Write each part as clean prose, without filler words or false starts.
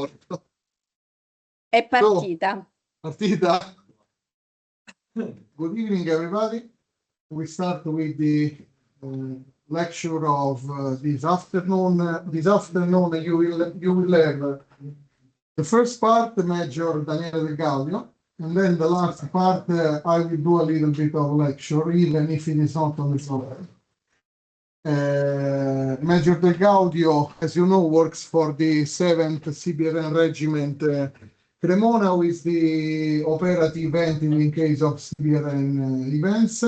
morto. È partita. So, partita. Good evening, everybody. We start with the lecture of this afternoon. This afternoon, you will have the first part, Major Daniele Gaudio, and then the last part, I will do a little bit of lecture, even if it is not on the floor. Major Del Gaudio, as you know, works for the 7th CBRN Regiment Cremona, who is the operative entity in case of CBRN events.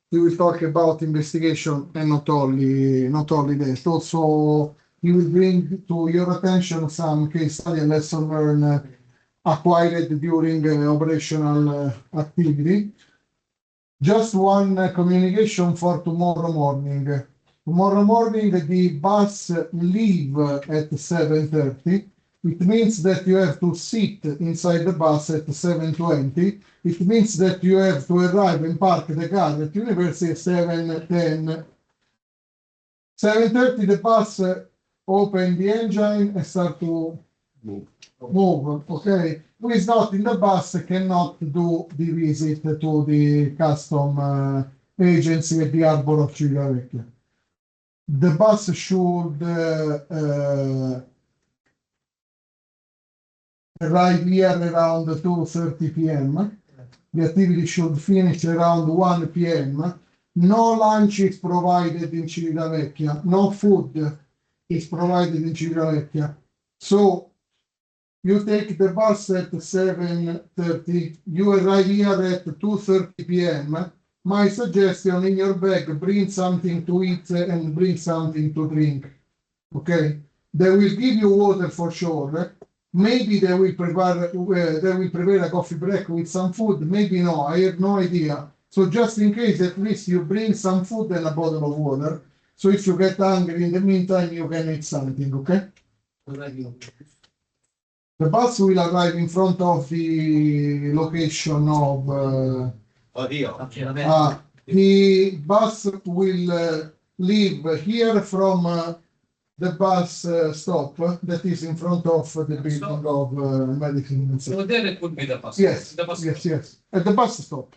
We will talk about investigation and not only that. Also, he will bring to your attention some case study and lesson learned acquired during operational activity. Just one communication for tomorrow morning. Tomorrow morning, the bus leave at 7:30. It means that you have to sit inside the bus at 7:20. It means that you have to arrive and park the car at University at 7:10. 7:30, the bus open the engine and start to move. Okay? Who is not in the bus cannot do the visit to the custom agency at the harbor of Civitavecchia. The bus should arrive here around 2:30 p.m. The activity should finish around 1 p.m. No lunch is provided in Civitavecchia. No food is provided in Civitavecchia. So you take the bus at 7:30. You arrive here at 2:30 p.m. My suggestion, in your bag, bring something to eat and bring something to drink. Okay? They will give you water for sure. Maybe they will prepare a coffee break with some food. Maybe no. I have no idea. So just in case, at least you bring some food and a bottle of water. So if you get hungry in the meantime, you can eat something. Okay? The bus will arrive in front of the location of. The bus will leave here from the bus stop that is in front of the building of medicine. So there it would be the bus. Yes, The bus. yes. At the bus stop.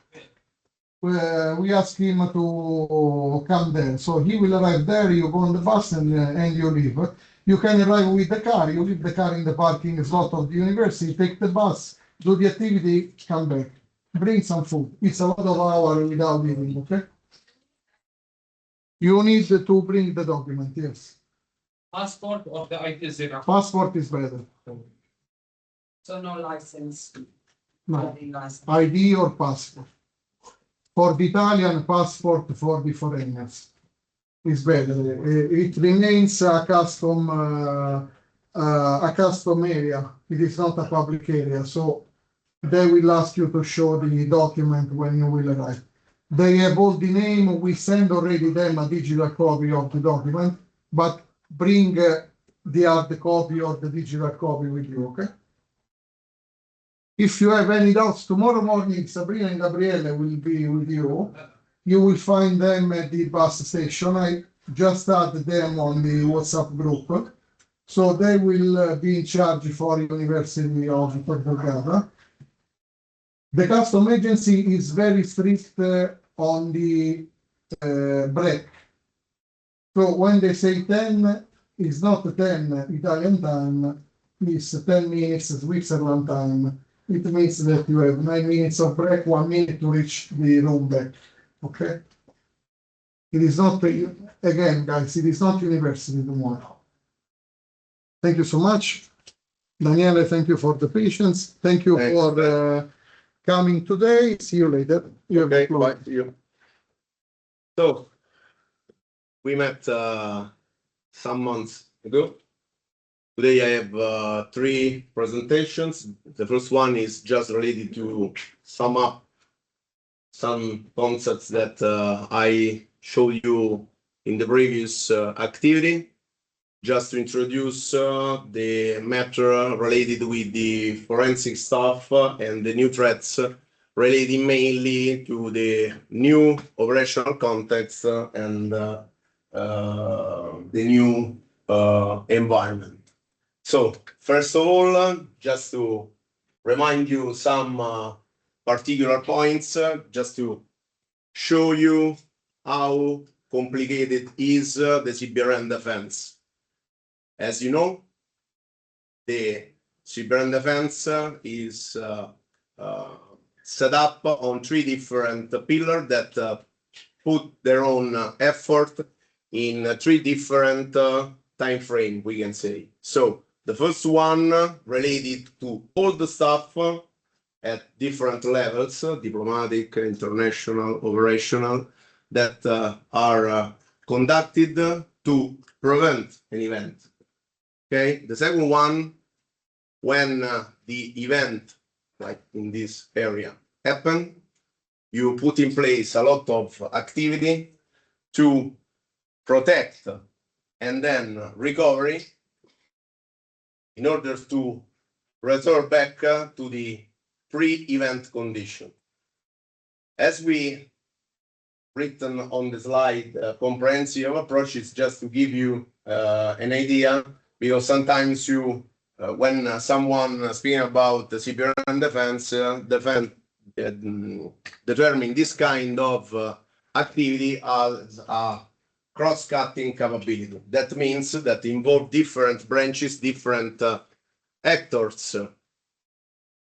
We ask him to come there. So he will arrive there, you go on the bus and you leave. You can arrive with the car, you leave the car in the parking slot of the university, take the bus, do the activity, come back. Bring some food. It's a lot of hours without eating, okay? You need to bring the document, yes. Passport or the ID zero? Passport is better. So no license? No, License. ID or passport. For the Italian, passport for the foreigners is better. It remains a custom area. It is not a public area, so they will ask you to show the document when you will arrive. They have all the name. We send already them a digital copy of the document, but bring the hard copy or the digital copy with you, okay? If you have any doubts, tomorrow morning, Sabrina and Gabriele will be with you. You will find them at the bus station. I just added them on the WhatsApp group. So they will be in charge for University of Vergara. The custom agency is very strict on the break. So when they say 10, it's not 10 Italian time, it's 10 minutes Switzerland time. It means that you have 9 minutes of break, 1 minute to reach the room back. Okay? It is not, again, guys, it is not university tomorrow. Thank you so much. Daniele, thank you for the patience. Thank you for coming today. See you later. You have Okay, bye. See you. So, we met some months ago. Today I have 3 presentations. The first one is just related to sum up some concepts that I showed you in the previous activity. Just to introduce the matter related with the forensic stuff and the new threats relating mainly to the new operational context and the new environment. So first of all, just to remind you some particular points, just to show you how complicated is the CBRN defense. As you know, the CBRN defense is set up on three different pillars that put their own effort in three different time frame, we can say. So the first one related to all the stuff at different levels, diplomatic, international, operational, that are conducted to prevent an event. Okay, the second one, when the event, like in this area, happen, you put in place a lot of activity to protect and then recovery in order to return back to the pre-event condition. As we written on the slide, comprehensive approach is just to give you an idea, because sometimes you, when someone speaking about the CBRN defense, determine this kind of activity as a cross-cutting capability. That means that involve different branches, different actors.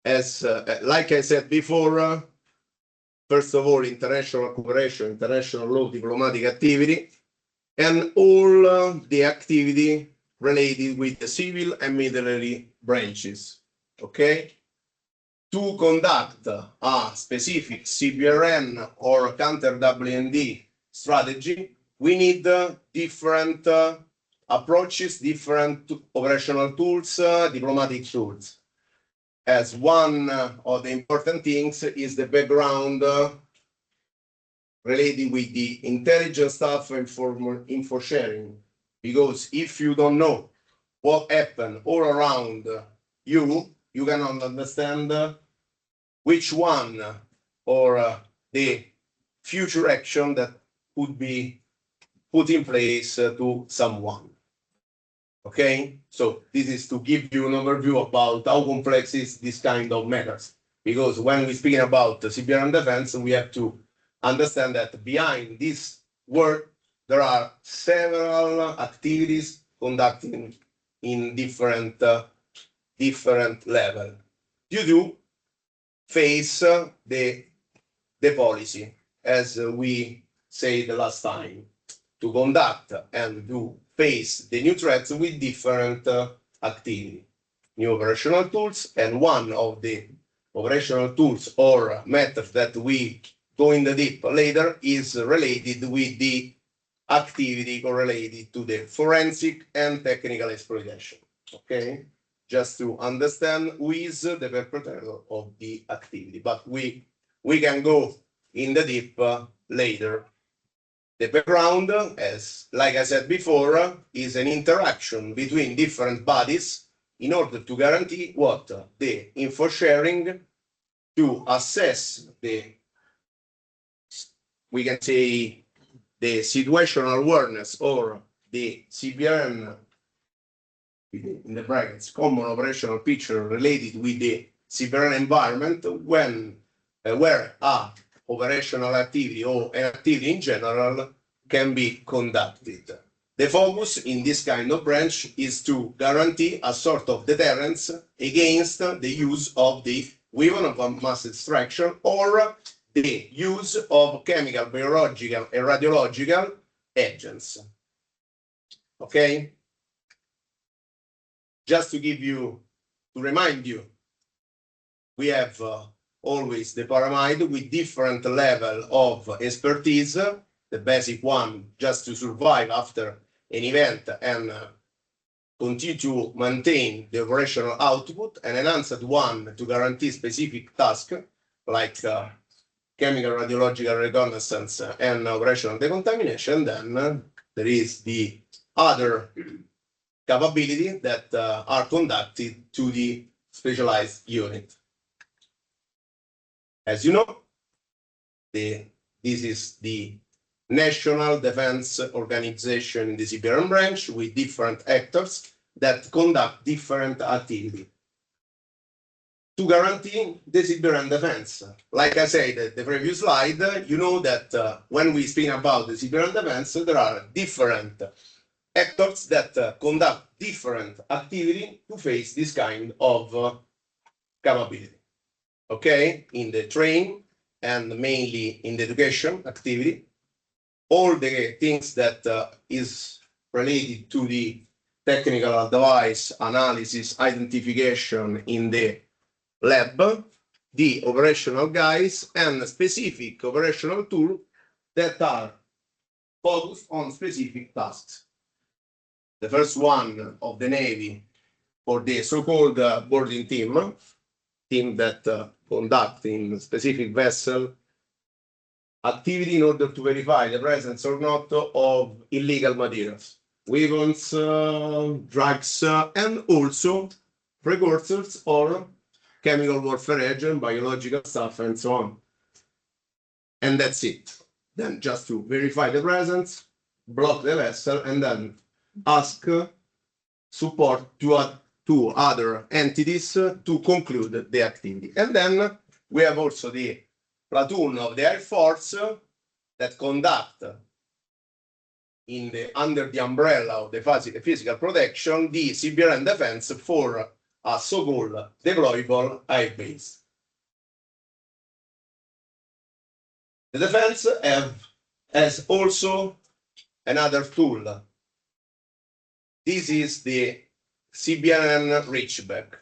As like I said before, first of all, international cooperation, international law, diplomatic activity, and all the activity related with the civil and military branches. Okay? To conduct a specific CBRN or counter WND strategy, we need different approaches, different operational tools, diplomatic tools. As one of the important things is the background related with the intelligence stuff and info sharing. Because if you don't know what happened all around you, you cannot understand which one or the future action that could be put in place to someone. Okay, so this is to give you an overview about how complex is this kind of matters. Because when we're speaking about the CBRN defense, we have to understand that behind this word, there are several activities conducted in different level. You do face the policy, as we said the last time, to conduct and to face the new threats with different activity, new operational tools, and one of the operational tools or methods that we go in the deep later is related with the activity correlated to the forensic and technical exploitation. Okay, just to understand who is the perpetrator of the activity, but we can go in the deep later. The background, as like I said before, is an interaction between different bodies in order to guarantee what? The info sharing, to assess the, we can say, the situational awareness or the CBRN, in the brackets, common operational picture related with the CBRN environment when where a operational activity or an activity in general can be conducted. The focus in this kind of branch is to guarantee a sort of deterrence against the use of the weapon of mass destruction or the use of chemical, biological, and radiological agents. Okay? Just to give you, to remind you, we have always the pyramid with different level of expertise. The basic one, just to survive after an event and continue to maintain the operational output, and enhanced one to guarantee specific tasks like chemical radiological reconnaissance and operational decontamination. Then there is the other capability that are conducted to the specialized unit. As you know, this is the National Defense Organization in the CBRN branch with different actors that conduct different activity to guarantee the Siberian defense. Like I said at the previous slide, you know that when we speak about the Siberian defense, there are different actors that conduct different activity to face this kind of capability. Okay, in the training and mainly in the education activity, all the things that is related to the technical advice, analysis, identification in the lab, the operational guys, and specific operational tools that are focused on specific tasks. The first one of the Navy for the so-called boarding team that conduct in specific vessel activity in order to verify the presence or not of illegal materials, weapons, drugs, and also precursors or chemical warfare agent, biological stuff, and so on. And that's it. Then just to verify the presence, block the vessel, and then ask support to other entities to conclude the activity. And then we have also the platoon of the Air Force that conduct under the umbrella of the physical protection the Siberian defense for a so-called deployable air base. The defense has also another tool. This is the Siberian Reachback.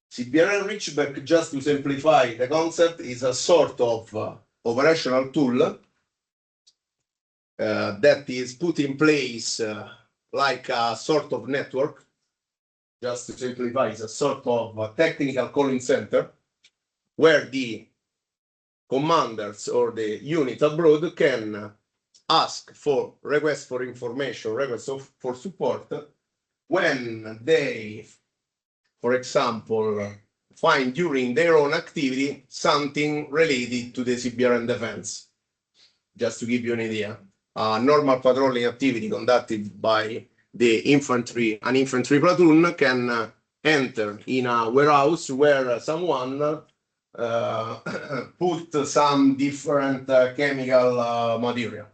Siberian Reachback, just to simplify the concept, is a sort of operational tool that is put in place like a sort of network. Just to simplify, it's a sort of technical calling center where the commanders or the unit abroad can ask for requests for information, requests for support when they, for example, find during their own activity something related to the Siberian defense. Just to give you an idea, a normal patrolling activity conducted by the infantry, an infantry platoon can enter in a warehouse where someone put some different chemical material.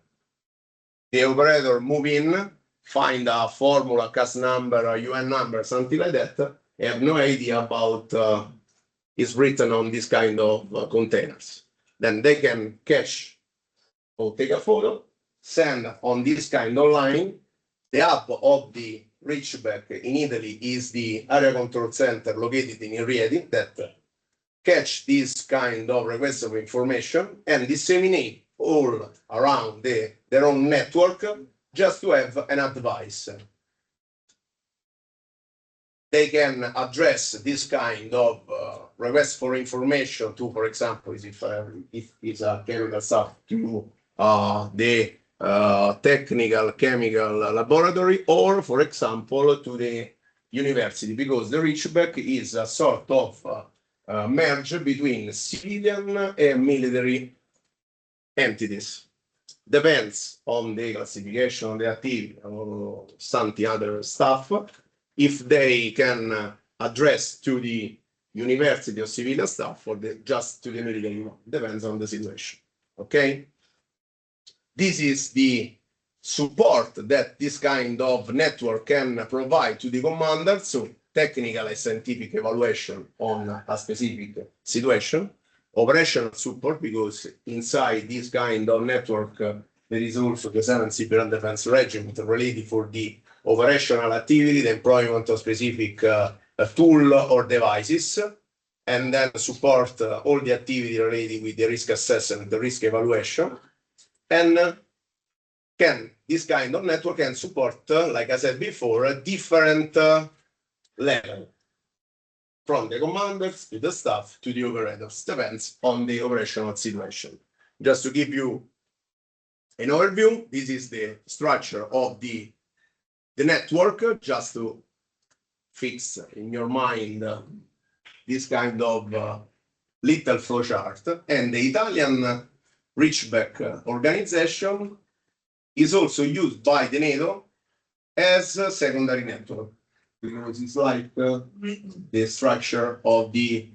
The operator move in, find a formula, CAS number, a UN number, something like that. They have no idea about is written on this kind of containers. Then they can catch or take a photo, send on this kind of line. The hub of the Reachback in Italy is the area control center located in Rieti that catch this kind of requests of information and disseminate all around their own network just to have an advice. They can address this kind of request for information to, for example, if it's a chemical stuff, to the technical chemical laboratory, or, for example, to the university, because the Reachback is a sort of merge between civilian and military entities. Depends on the classification of the activity or something other stuff. If they can address to the university or civilian staff or just to the military, depends on the situation. Okay? This is the support that this kind of network can provide to the commander, so technical and scientific evaluation on a specific situation, operational support, because inside this kind of network there is also the 7th Siberian Defense Regiment related for the operational activity, the employment of specific tool or devices, and then support all the activity related with the risk assessment, the risk evaluation. And this kind of network can support, like I said before, a different level, from the commanders to the staff to the operators, depends on the operational situation. Just to give you an overview, this is the structure of the network, just to fix in your mind this kind of little flowchart. And the Italian Reachback organization is also used by the NATO as a secondary network, because it's like the structure of the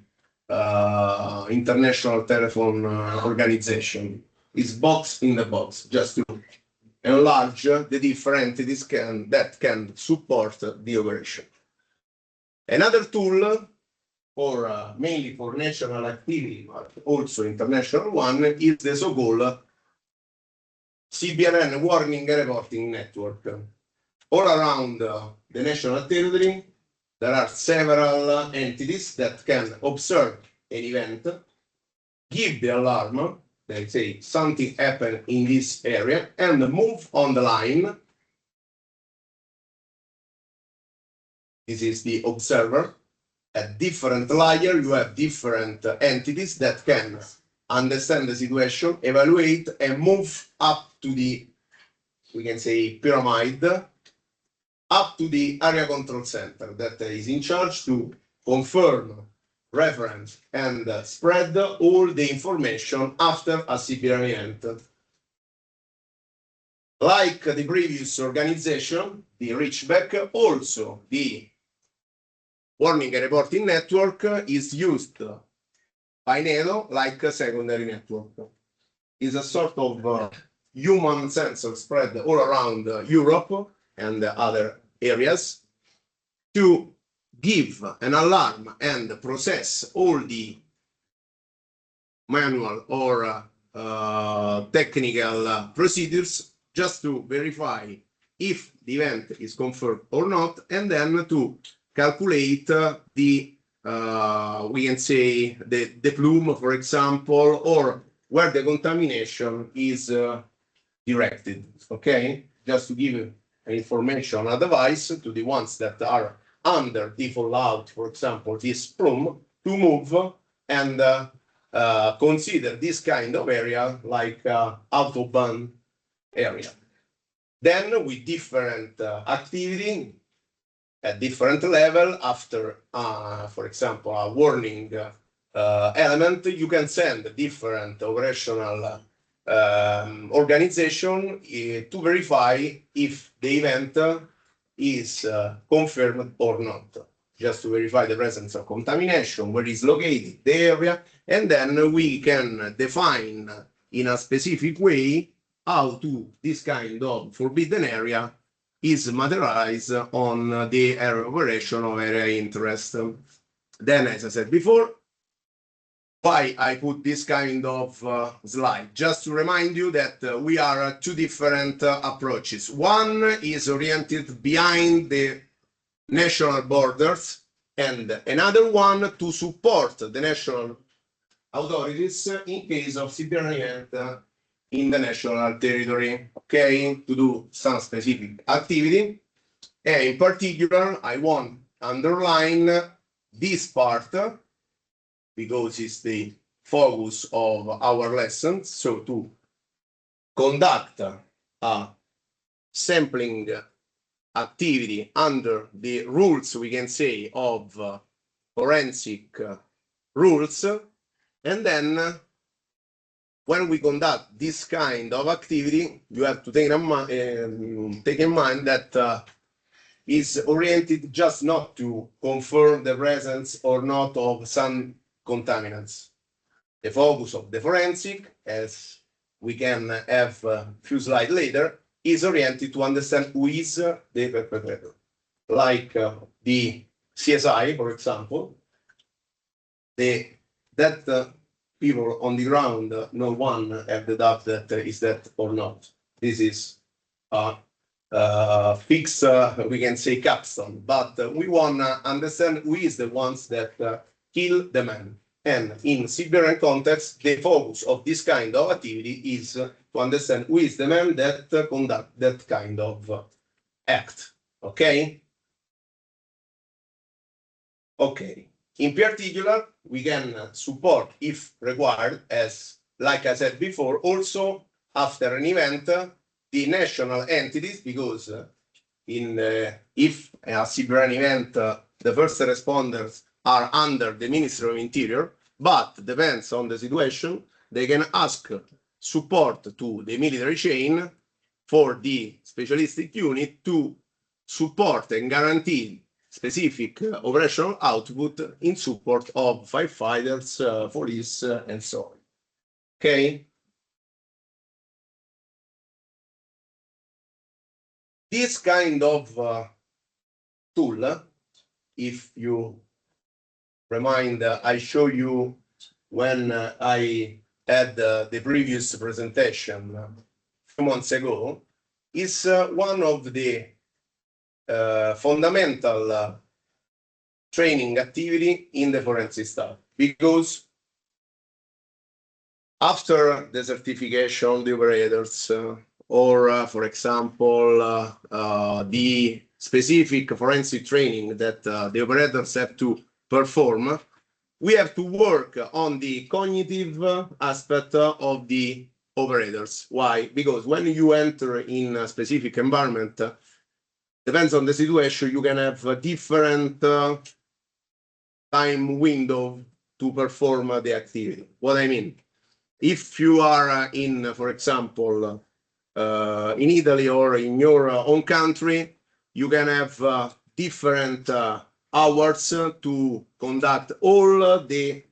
International Telephone Organization. It's box in the box, just to enlarge the different entities that can support the operation. Another tool for mainly for national activity, but also international one, is the so-called CBRN Warning and Reporting Network. All around the national territory, there are several entities that can observe an event, give the alarm, they say something happened in this area, and move on the line. This is the observer. At different layer, you have different entities that can understand the situation, evaluate, and move up to the, we can say, pyramid, up to the area control center that is in charge to confirm, reference, and spread all the information after a CBRN event. Like the previous organization, the Reachback, also the Warning and Reporting Network is used by NATO like a secondary network. It's a sort of human sensor spread all around Europe and other areas to give an alarm and process all the manual or technical procedures just to verify if the event is confirmed or not, and then to calculate the we can say the plume, for example, or where the contamination is directed. Okay, just to give information on a device to the ones that are under default fallout, for example, this plume, to move and consider this kind of area like autobahn area. Then with different activity at different level, after, for example, a warning element, you can send different operational organization to verify if the event is confirmed or not. Just to verify the presence of contamination, where is located the area, and then we can define in a specific way how to this kind of forbidden area is materialized on the area of operation of area interest. Then, as I said before, why I put this kind of slide? Just to remind you that we are two different approaches. One is oriented behind the national borders, and another one to support the national authorities in case of CBRN event in the national territory, okay, to do some specific activity. And in particular, I want to underline this part because it's the focus of our lessons. So to conduct a sampling activity under the rules, we can say, of forensic rules, and then when we conduct this kind of activity, you have to take in mind that is oriented just not to confirm the presence or not of some contaminants. The focus of the forensic, as we can have a few slides later, is oriented to understand who is the perpetrator. Like the CSI, for example, that people on the ground, no one have the doubt that is that or not. This is fixed, we can say, capstone, but we want to understand who is the ones that kill the man. And in CBRN context, the focus of this kind of activity is to understand who is the man that conduct that kind of act. Okay? Okay. In particular, we can support, if required, as like I said before, also after an event, the national entities, because if a CBRN event, the first responders are under the Ministry of Interior, but depends on the situation, they can ask support to the military chain for the specialistic unit to support and guarantee specific operational output in support of firefighters, police, and so on. Okay? This kind of tool, if you remind, I show you when I had the previous presentation a few months ago, is one of the fundamental training activity in the forensic staff, because after the certification of the operators, or for example, the specific forensic training that the operators have to perform, we have to work on the cognitive aspect of the operators. Why? Because when you enter in a specific environment, depends on the situation, you can have a different time window to perform the activity. What I mean, if you are in, for example, in Italy or in your own country, you can have different hours to conduct all the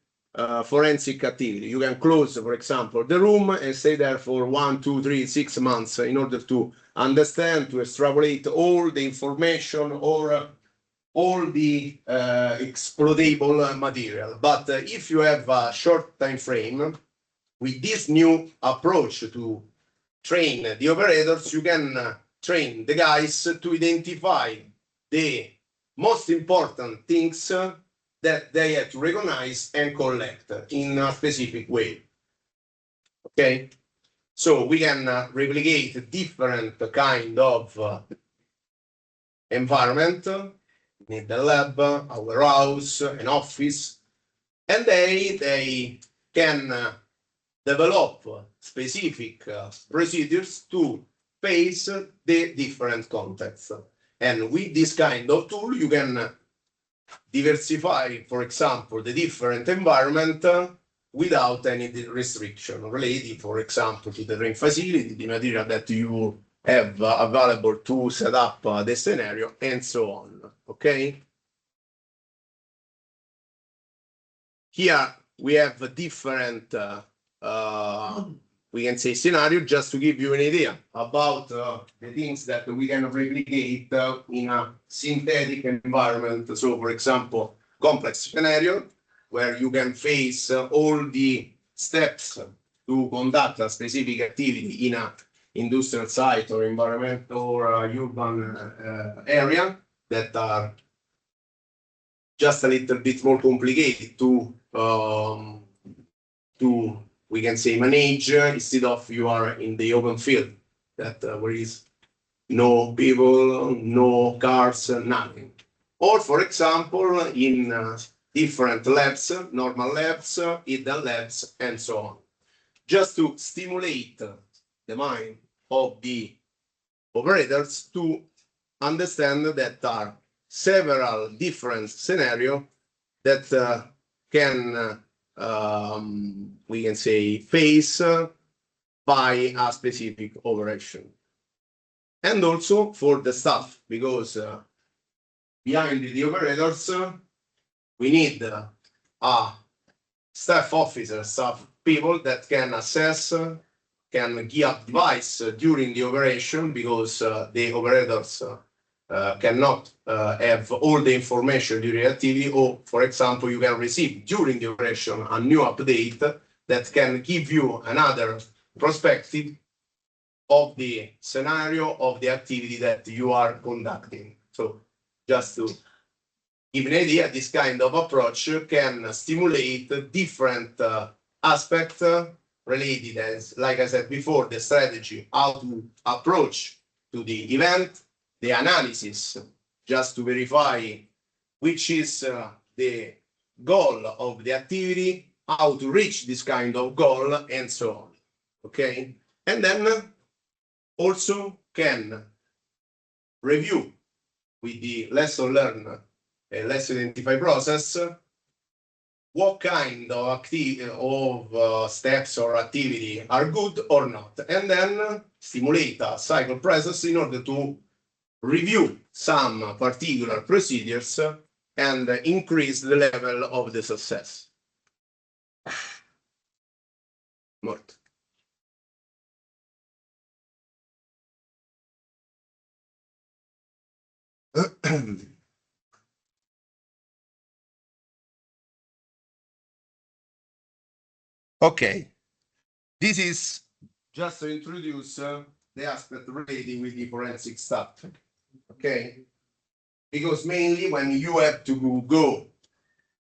forensic activity. You can close, for example, the room and stay there for 1, 2, 3, 6 months in order to understand, to extrapolate all the information or all the exploitable material. But if you have a short time frame, with this new approach to train the operators, you can train the guys to identify the most important things that they have to recognize and collect in a specific way. Okay? So we can replicate different kind of environment, in the lab, a warehouse, an office, and they can develop specific procedures to face the different contexts. And with this kind of tool, you can diversify, for example, the different environment without any restriction related, for example, to the train facility, the material that you have available to set up the scenario, and so on. Okay? Here we have a different we can say scenario, just to give you an idea about the things that we can replicate in a synthetic environment. So, for example, complex scenario where you can face all the steps to conduct a specific activity in a industrial site or environmental or urban area that are just a little bit more complicated to we can say manage instead of you are in the open field that where is no people, no cars, nothing. Or for example, in different labs, normal labs, hidden labs, and so on. Just to stimulate the mind of the operators to understand that there are several different scenarios that can we can say face by a specific operation. And also for the staff, because behind the operators we need a staff officer, staff people that can assess, can give advice during the operation, because the operators cannot have all the information during the activity, or for example, you can receive during the operation a new update that can give you another perspective of the scenario of the activity that you are conducting. So just to give an idea, this kind of approach can stimulate different aspects related, as like I said before, the strategy, how to approach to the event, the analysis, just to verify which is the goal of the activity, how to reach this kind of goal, and so on. Okay? And then also can review with the lesson learned, lesson identify process, what kind of steps or activity are good or not, and then stimulate a cycle process in order to review some particular procedures and increase the level of the success. Morto. Okay, this is just to introduce the aspect related with the forensic stuff. Okay, because mainly when you have to go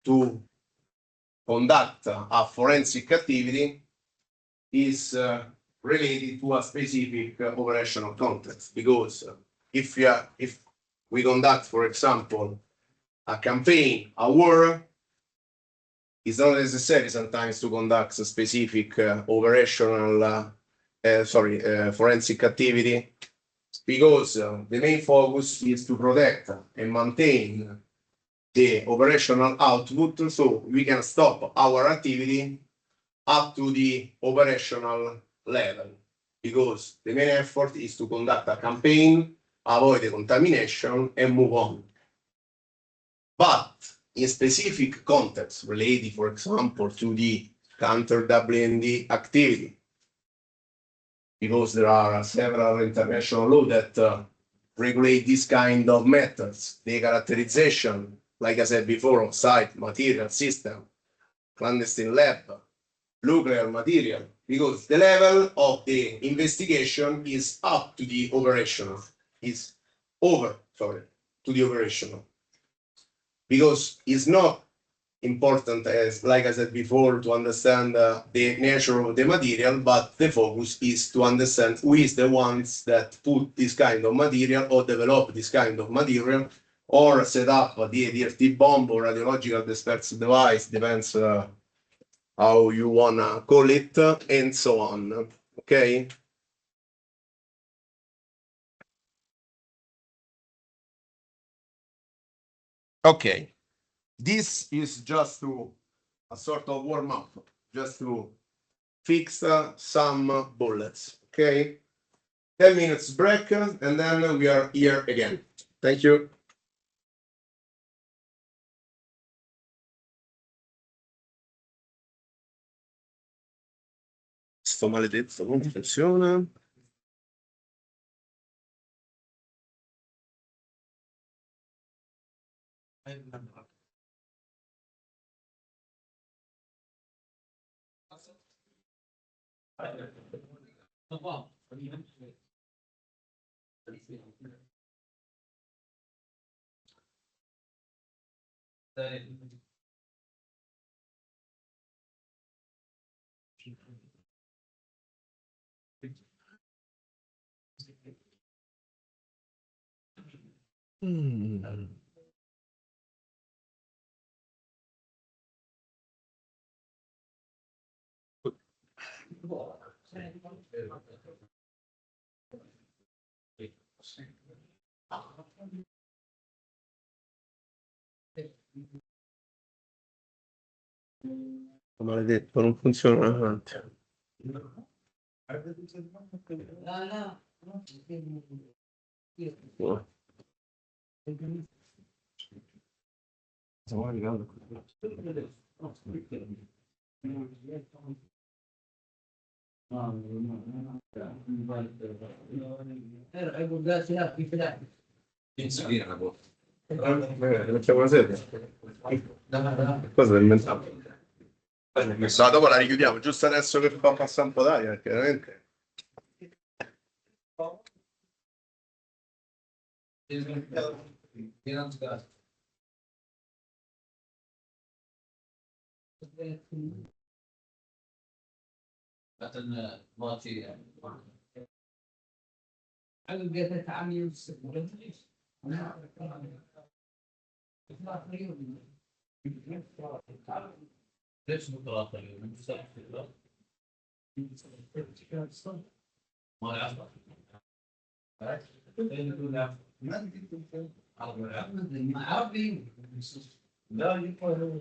to conduct a forensic activity is related to a specific operational context. Because if we conduct, for example, a campaign, a war, it's not necessary sometimes to conduct a specific operational, forensic activity, because the main focus is to protect and maintain the operational output, so we can stop our activity up to the operational level, because the main effort is to conduct a campaign, avoid the contamination, and move on. But in specific contexts related, for example, to the counter WND activity, because there are several international laws that regulate this kind of methods, the characterization, like I said before, of site, material, system, clandestine lab, nuclear material, because the level of the investigation is up to the operational, is over, sorry, to the operational. Because it's not important, as like I said before, to understand the nature of the material, but the focus is to understand who is the ones that put this kind of material or develop this kind of material or set up the DRT bomb or radiological dispersive device, depends how you wanna call it, and so on. Okay. Okay. This is just to a sort of warm up, just to fix some bullets. Okay. 10 minutes break, and then we are here again. Thank you. Sto maledetto non funziona. Maledetto, non funziona avanti. No. Facciamo una serie. Cosa è inventato? No, dopo la richiudiamo, giusto adesso che fa passare un po' d'aria, perché veramente. ليش مطلع اليوم؟ ما يعرف. لا يقول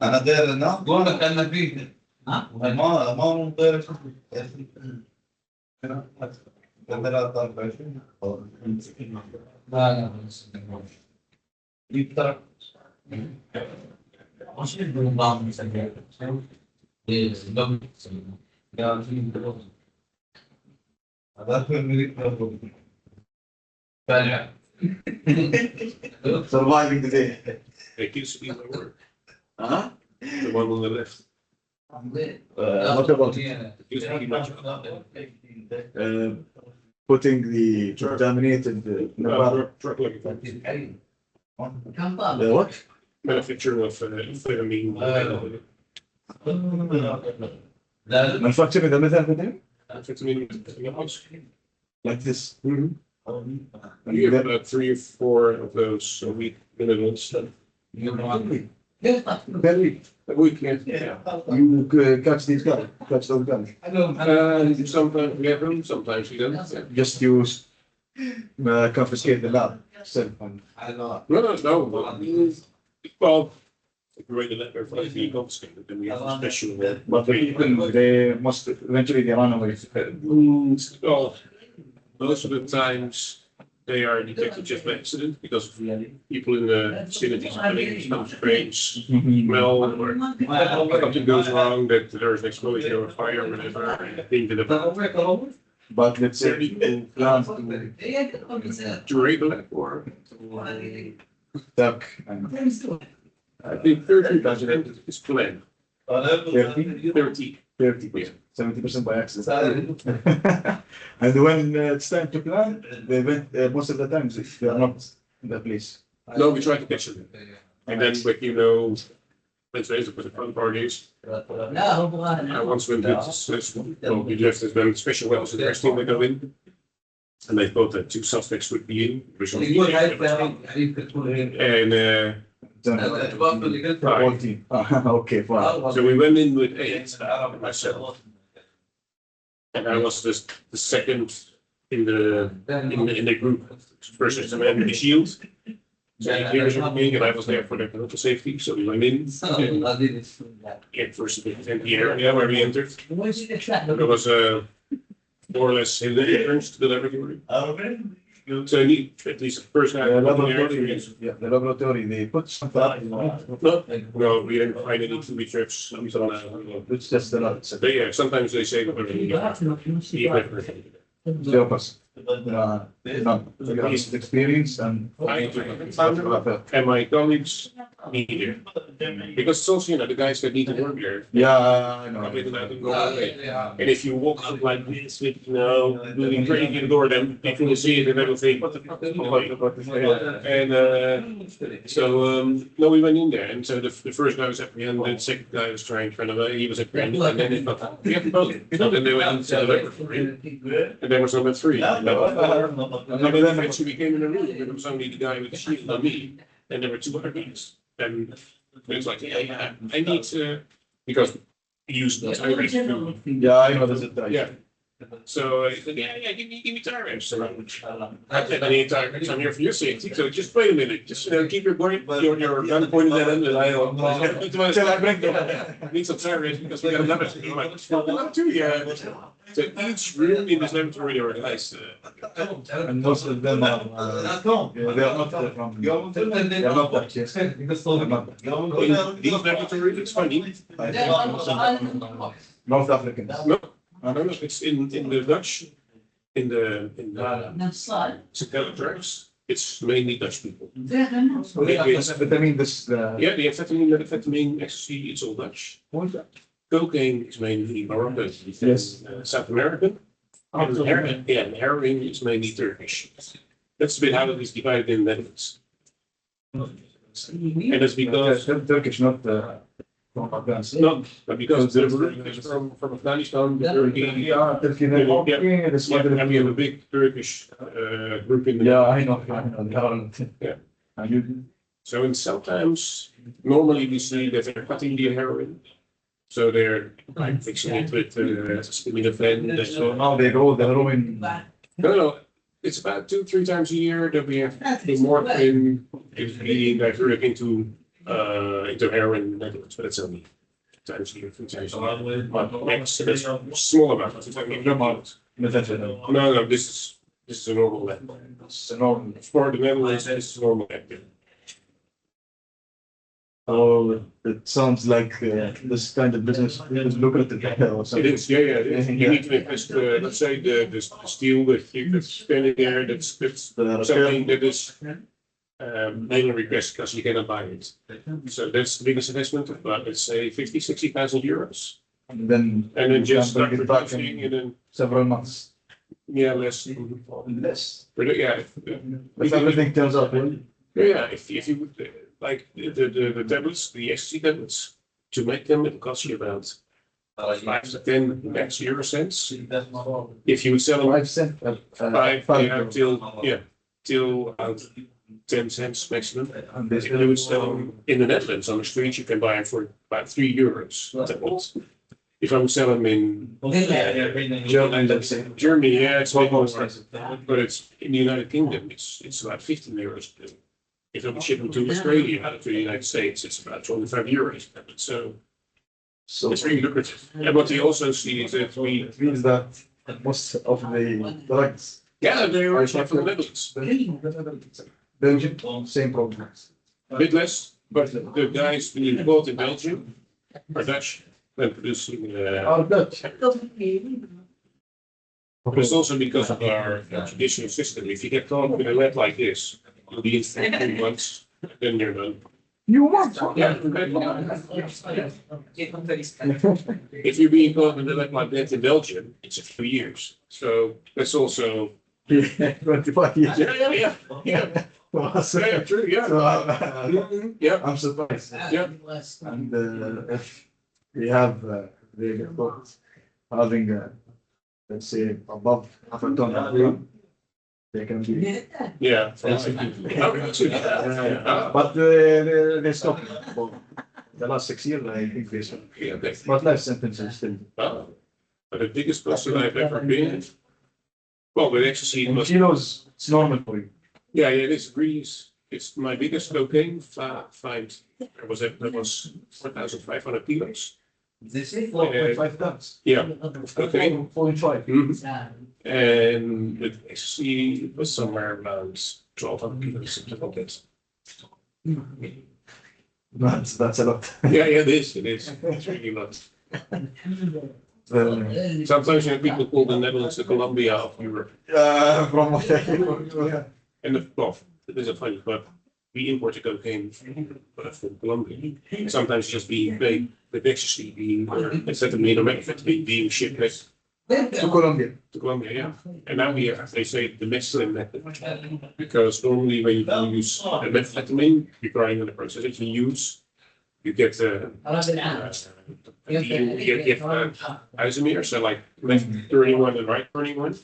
انا داير انه قول لك انا فيه ما هو داير surviving the day. It used to be my work. Huh? The one on the left. What about It used to be my job. putting the contaminated Drug like the what? manufacture of amphetamine. Manufacturing the methamphetamine Amphetamine. like this. You get about 3 or 4 of those a week minimum. Very. A week, yeah. You catch these guys, catch those guys. Sometimes we get them, sometimes we don't. Just use confiscate the lab. No. Well, if you write a letter for being confiscated, then we have a special. But the people, they must eventually they run away. Well, most of the times they are detected just by accident because people in the facilities are getting some strange smell or something goes wrong, that there's an explosion or a fire or whatever, and they think that But let's say people plan to regulate or to attack and I think 30% is planned. 30, 30. 30%, 70% by accident. And when it's time to plan, they went most of the times they are not in the place. No, we try to catch them. And then, like, you know, let's say for the fun parties, I once went with well, we left as well special weapons and team that go in. And they thought that 2 suspects would be in, which was and 14. Okay, fine. so we went in with 8, myself. And I was the second in the group, versus the man with the shield. So he clears everything, and I was there for the health safety, so we went in. And first in the area where we entered, there was more or less in the entrance to the laboratory. So I need at least the first guy. The laboratory, they put something up. No, we didn't find any TB trips. It's just the lot. Yeah, sometimes they say that The opposite. No, least experience and. and my colleagues neither. Because it's also, you know, the guys that need to work there. Yeah, I know. Come in and out and go away. And if you walk out like this with, you know, doing crazy in the door, then people will see it and they will think, what the fuck is going And no, we went in there, and so the first guy was apprehended, the second guy was trying to run away, he was apprehended, and then it got, we have both. So then they went into the laboratory, and there was number 3. And then eventually we came in a room, and it was only the guy with the shield and me, and there were 2 other guys. And it's like, yeah, I need to, because he used the tire wrench. Yeah, I know, there's a Yeah. So I said, yeah, give me tire wrench. So I said, I need tire wrench. I'm here for your safety. So just wait a minute. Just keep your gun pointed at him, and I need some tire wrench because we got another. I'm like, another 2, yeah. So each room in this laboratory organized. And most of them are, they are not from, they are not Dutch, yes. They're not Dutch. In these laboratories, it's funny. I think most of them are North Africans. No, it's in the Dutch, in the psychedelic drugs, it's mainly Dutch people. But I mean, this, Yeah, the amphetamine, methamphetamine, ecstasy, it's all Dutch. Cocaine is mainly Moroccan, Yes. South American. And heroin is mainly Turkish. That's a bit how it is divided in the Netherlands. And that's because, Turkish, not from Afghanistan. no, but because the root is from Afghanistan, Turkey. Yeah, Turkey, okay, this one. And we have a big Turkish group in the. Yeah, I know. Yeah. And you, So in sometimes, normally we see that they're cutting the heroin. So they're like fixing it with acetaminophen. So now they grow the heroin. No. It's about 2-3 times a year that we have the morphine is being diverted into heroin in the Netherlands, but it's only 2 times a year, 3 times a year. But next, it's a small amount. It's like no, this is a normal level. It's a normal. For the Netherlands, this is normal level. Oh, it sounds like this kind of business is lucrative or It something. is, yeah. It is. You need to invest, let's say, the steel that's standing there, that's something that is mainly request because you cannot buy it. So that's the biggest investment of about, let's say, 50,000-60,000 euros. And then And then just start bring it back producing in and then, several months. yeah, less. Less. But yeah, If everything turns out well. yeah, if you would, like the tablets, the ecstasy tablets, to make them, it costs you about 5 to 10 max euro cents. If you would sell them 5 cents. till 10 cents maximum. And they If you would sell them in the Netherlands on the street, you can buy them for about 3 euros. Tablets. If I would sell them in Germany, let's say. Germany, yeah, it's way more Almost. but it's in the United Kingdom, it's about 15 euros. If I would ship them to Australia, to the United States, it's about 25 euros. So So it's really lucrative. And what we also see is that it means that most of the drugs they are from the Netherlands. Belgium, same problem. A bit less, but the guys being involved in Belgium are Dutch and producing. Are Dutch. But it's also because of our traditional system. If you get caught with a lead like this, you'll be in for 3 months, then you're done. You want? Yeah. If you're being caught with a lead like that in Belgium, it's a few years. So that's also. 25 years. Yeah. Yeah, true, yeah. So, Yeah. I'm surprised. Yeah. And if we have the thought having, let's say, above half a ton of fuel, they can be. Yeah. But they stopped for the last 6 years, I think they stopped. Yeah, But life sentences still. but the biggest person I've ever been, well, with ecstasy, it In was, kilos, it's normal for you. yeah, it is Greece. It's my biggest cocaine find. That was 4,500 kilos. 4.5 tons. Yeah, of cocaine. 4.5. Mhm. And with ecstasy, it was somewhere around 1,200 kilos, something like that. That's a lot. Yeah, it is. It's really a lot. Sometimes people call the Netherlands the Colombia of Europe. From what I hear. And well, it is funny, but we import the cocaine from Colombia. Sometimes just being paid with ecstasy, being amphetamine or methamphetamine being shipped back To Colombia. to Colombia, yeah. And now we have, they say, the Mexican method. Because normally when you use methamphetamine, you're trying in the process that you use, you get isomer, so like left turning one and right turning one.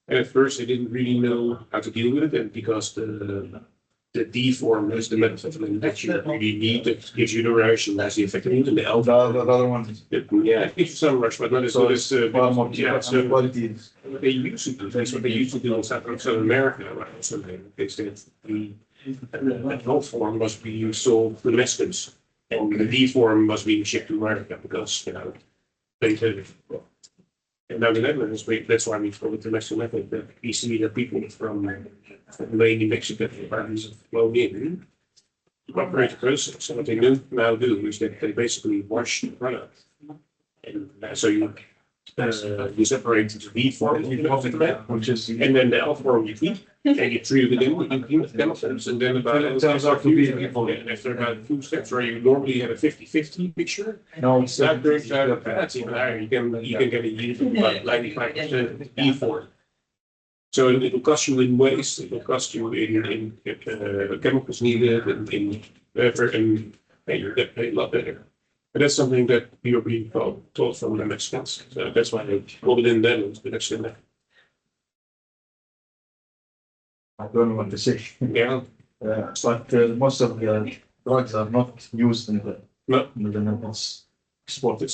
And at first they didn't really know how to deal with it, and because the D form is the methamphetamine that you really need, that gives you the rush, and that's the amphetamine, and the L The other one. yeah, it gives you some rush, but not as good as Far more yeah. So quality. what they used to do, that's what they used to do in South America, right? So they said the L form must be sold to the Mexicans, and the D form must be shipped to America because they did. And now the Netherlands, that's why we call it the Mexican method. That we see that people from mainly Mexico are flown in to operate the process. And what they now do is that they basically wash the product, and so you separate the D form of the product, Which is. and then the L form you keep, and you treat it in with chemicals, and then It turns out to be. after about 2 steps where you normally have a 50-50 mixture, No, it's that turns out that's even higher. You can get a yield of about 95% E form. So it will cost you in waste. It will cost you in chemicals needed, and in effort, and you get paid a lot better. But that's something that we are being taught from the Mexicans. So that's why they call it in the Netherlands, the Mexican method. I don't know what to say. Yeah. But most of the drugs are not used in No. the Netherlands. Exported.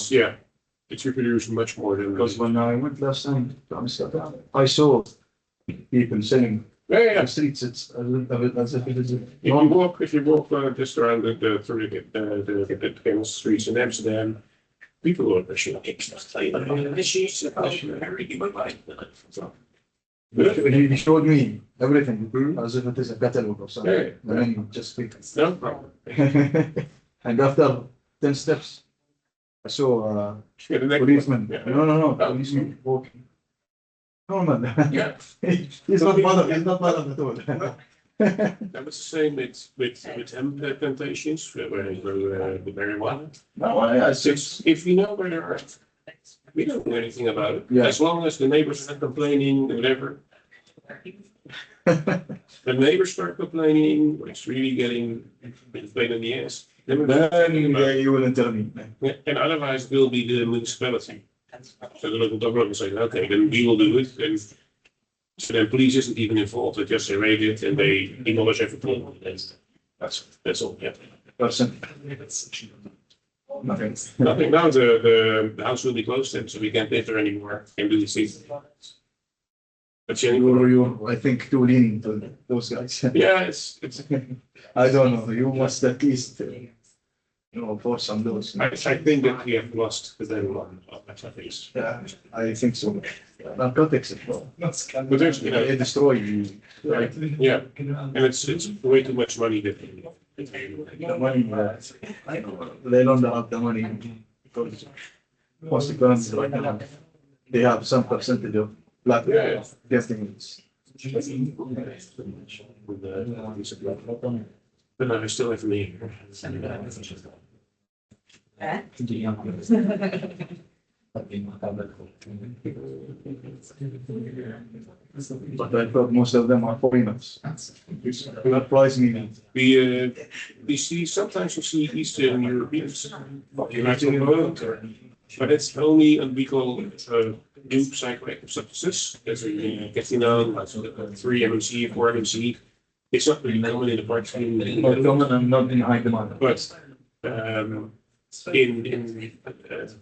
It's reproduced much more than. Because when I went last time to Amsterdam, I saw people selling Yeah. the streets. It's a little bit as if it is a If you walk just around through the famous streets in Amsterdam, people are actually He showed me everything as if it is a catalog or something. Yeah. And then you just pick. No problem. And after 10 steps, I saw a Yeah, the next policeman. one. Yeah. No, policeman walking. Normal. Yeah. He's not bothered. He's not bothered at all. That was the same with hemp plantations where they grow the marijuana. No, I Since if we know where they are, we don't know anything about it. Yeah. As long as the neighbors are not complaining, whatever. The neighbors start complaining, or it's really getting a pain in the ass. Then we're not talking about it. you will intervene. And otherwise it will be the municipality. So the local government will say, okay, then we will do it. And so then police isn't even involved. They just arrange it and they demolish everything. That's all. Yeah. Person. Nothing. Nothing. Now the house will be closed then, so we can't live there anymore. Can't do these things. But You, I think, too leaning to those guys. yeah, it's. I don't know. You must at least, for some those. I think that we have lost the devil on things. Yeah, I think so. Narcotics as well. But there's, They destroy you. right? Yeah, and it's way too much money that. The money, they don't have the money because most of the guns right now, they have some percentage of black Yeah. getting it. With the but no, I still have me. But I thought most of them are foreigners. That price me. We see sometimes you see Eastern Europeans, like from Poland, but it's only what we call new psychoactive substances. That's cathinone, like 3 MMC, 4 MMC. It's not really common in the parts Not common and not in high demand. but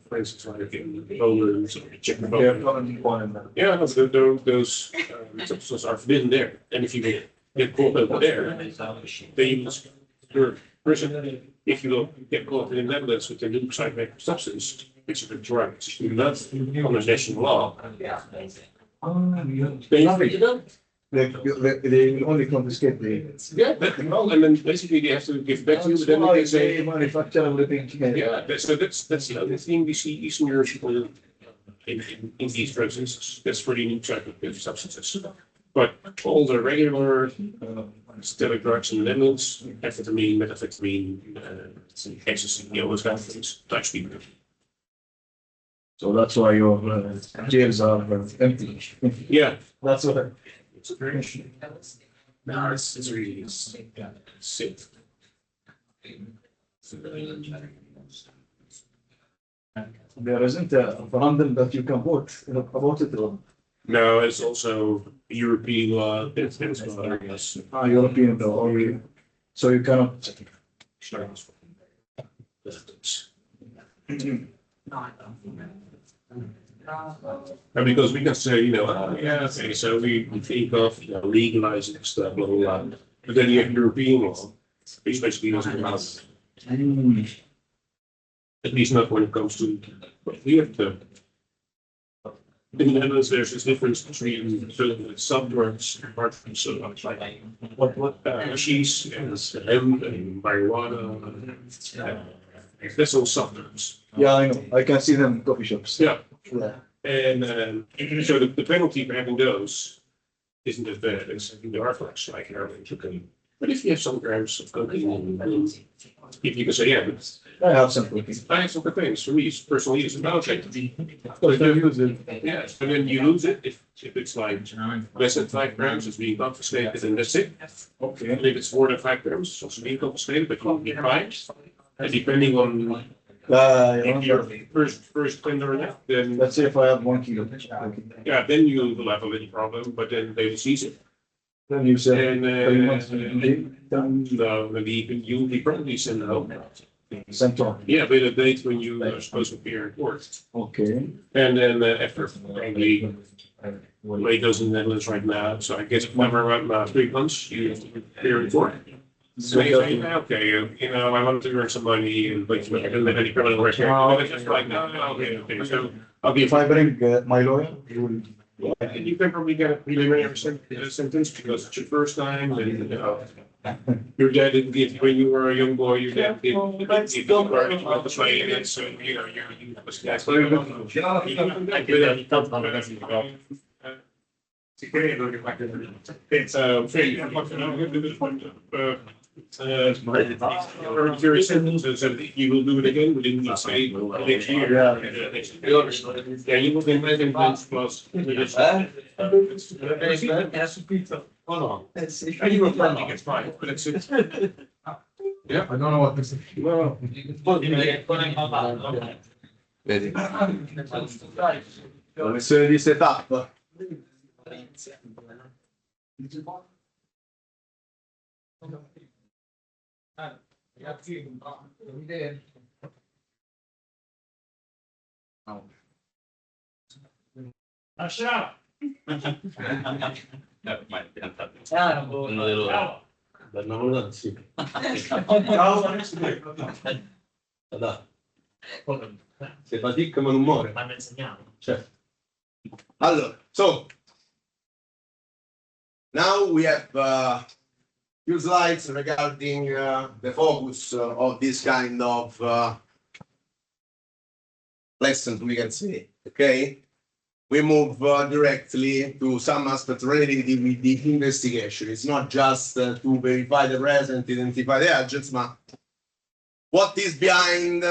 for instance, like in Poland or Czech They are Republic. common in Poland. Yeah, no, those substances are forbidden there. And if you get caught over there, then you must your prison. If you get caught in the Netherlands with a new psychoactive substance, which is a drug, which is not under national law, then you free to go. They will only confiscate the. Well, and then basically they have to give back to you, but then they say, Manufacture everything. so that's the only thing we see Eastern Europe people in these processes. That's for the new psychoactive substances. But all the regular synthetic drugs in the Netherlands, amphetamine, methamphetamine, ecstasy, all those kind of things, Dutch people. So that's why your jails are empty. Yeah. That's why. It's very no, it's really sick. There isn't a random that you can vote about it. Or No, it's also European law. It's areas. European law. Or so you cannot. And because we can say, okay, so we think of legalizing stuff, blah, blah, blah. But then you have European law, which basically doesn't allow it. At least not when it comes to, we have to. In the Netherlands, there's this difference between sub-drugs apart from hashish and hemp and marijuana. That's all sub-drugs. Yeah, I know. I can see them in coffee shops. Yeah. Yeah. And so the penalty for having those isn't as bad as having the hard drugs like heroin and cocaine. But if you have some grams of cocaine, if you can say, yeah, but I have some cocaine. I have some cocaine for me, personal use. No, okay. Of course, I use it. Yeah, and then you lose it if it's like less than 5 grams, it's being confiscated, and that's it. Okay. And if it's more than 5 grams, it's also being confiscated, but you will be fined. And depending on if you're first offender or not, then Let's say if I have 1 kilo. yeah, then you will have a little problem, but then they will seize it. Then you said And, 3 months. no, maybe you'll be probably sent out. Sent on. Yeah, with a date when you are supposed to appear in court. Okay. And then after probably, well, he goes in the Netherlands right now, so I guess never about 3 months, you have to appear in court. So you say, okay, I want to earn some money and like, and then any criminal record. And it's just like, no, okay, so I'll be If I bring my lawyer, he will. and you can probably get a preliminary sentence because it's your first time and, your dad didn't give, when you were a young boy, your dad didn't give you encouragement with the finance, so, you very sentences, and you will do it again within, let's say, next year. Yeah, you will imagine plans plus. Oh, no. And you were planning, it's fine, but it's. Yeah. I don't know what this is. Well. Vedi? Commissione di setup. Uno di loro. Bernardo, sì. Dai. Se fatica ma non muore. Certo. Allora, so now we have few slides regarding the focus of this kind of lessons, we can say. Okay, we move directly to some aspects related with the investigation. It's not just to verify the present, identify the agents, but what is behind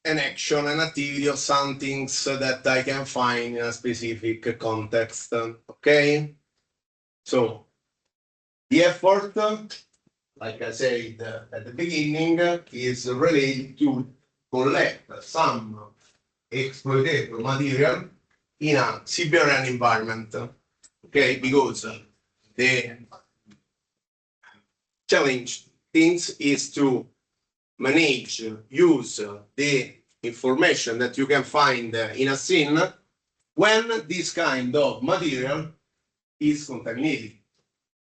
an action, an activity, or some things that I can find in a specific context. Okay, so the effort, like I said at the beginning, is related to collect some exploitable material in a Siberian environment. Okay, because the challenge things is to manage, use the information that you can find in a scene when this kind of material is contaminated.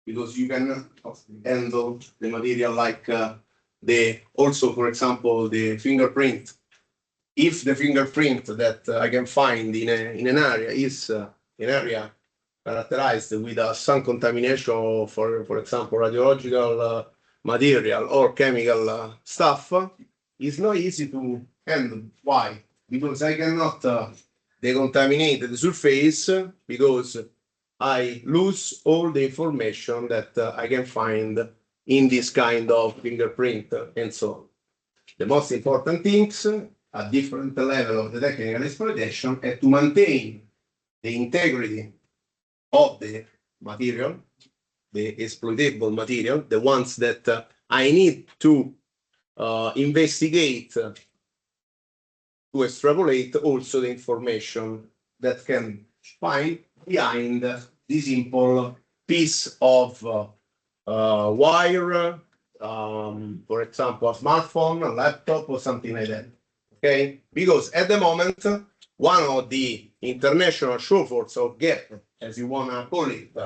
Because you can handle the material like also, for example, the fingerprint. If the fingerprint that I can find in an area is an area characterized with some contamination, for example, radiological material or chemical stuff, it's not easy to handle. Why? Because I cannot decontaminate the surface because I lose all the information that I can find in this kind of fingerprint and so on. The most important things at different level of the technical exploitation is to maintain the integrity of the material, the exploitable material, the ones that I need to investigate to extrapolate also the information that can find behind this simple piece of wire, for example, a smartphone, a laptop, or something like that. Okay, because at the moment, one of the international shortfalls of gap, as you wanna call it,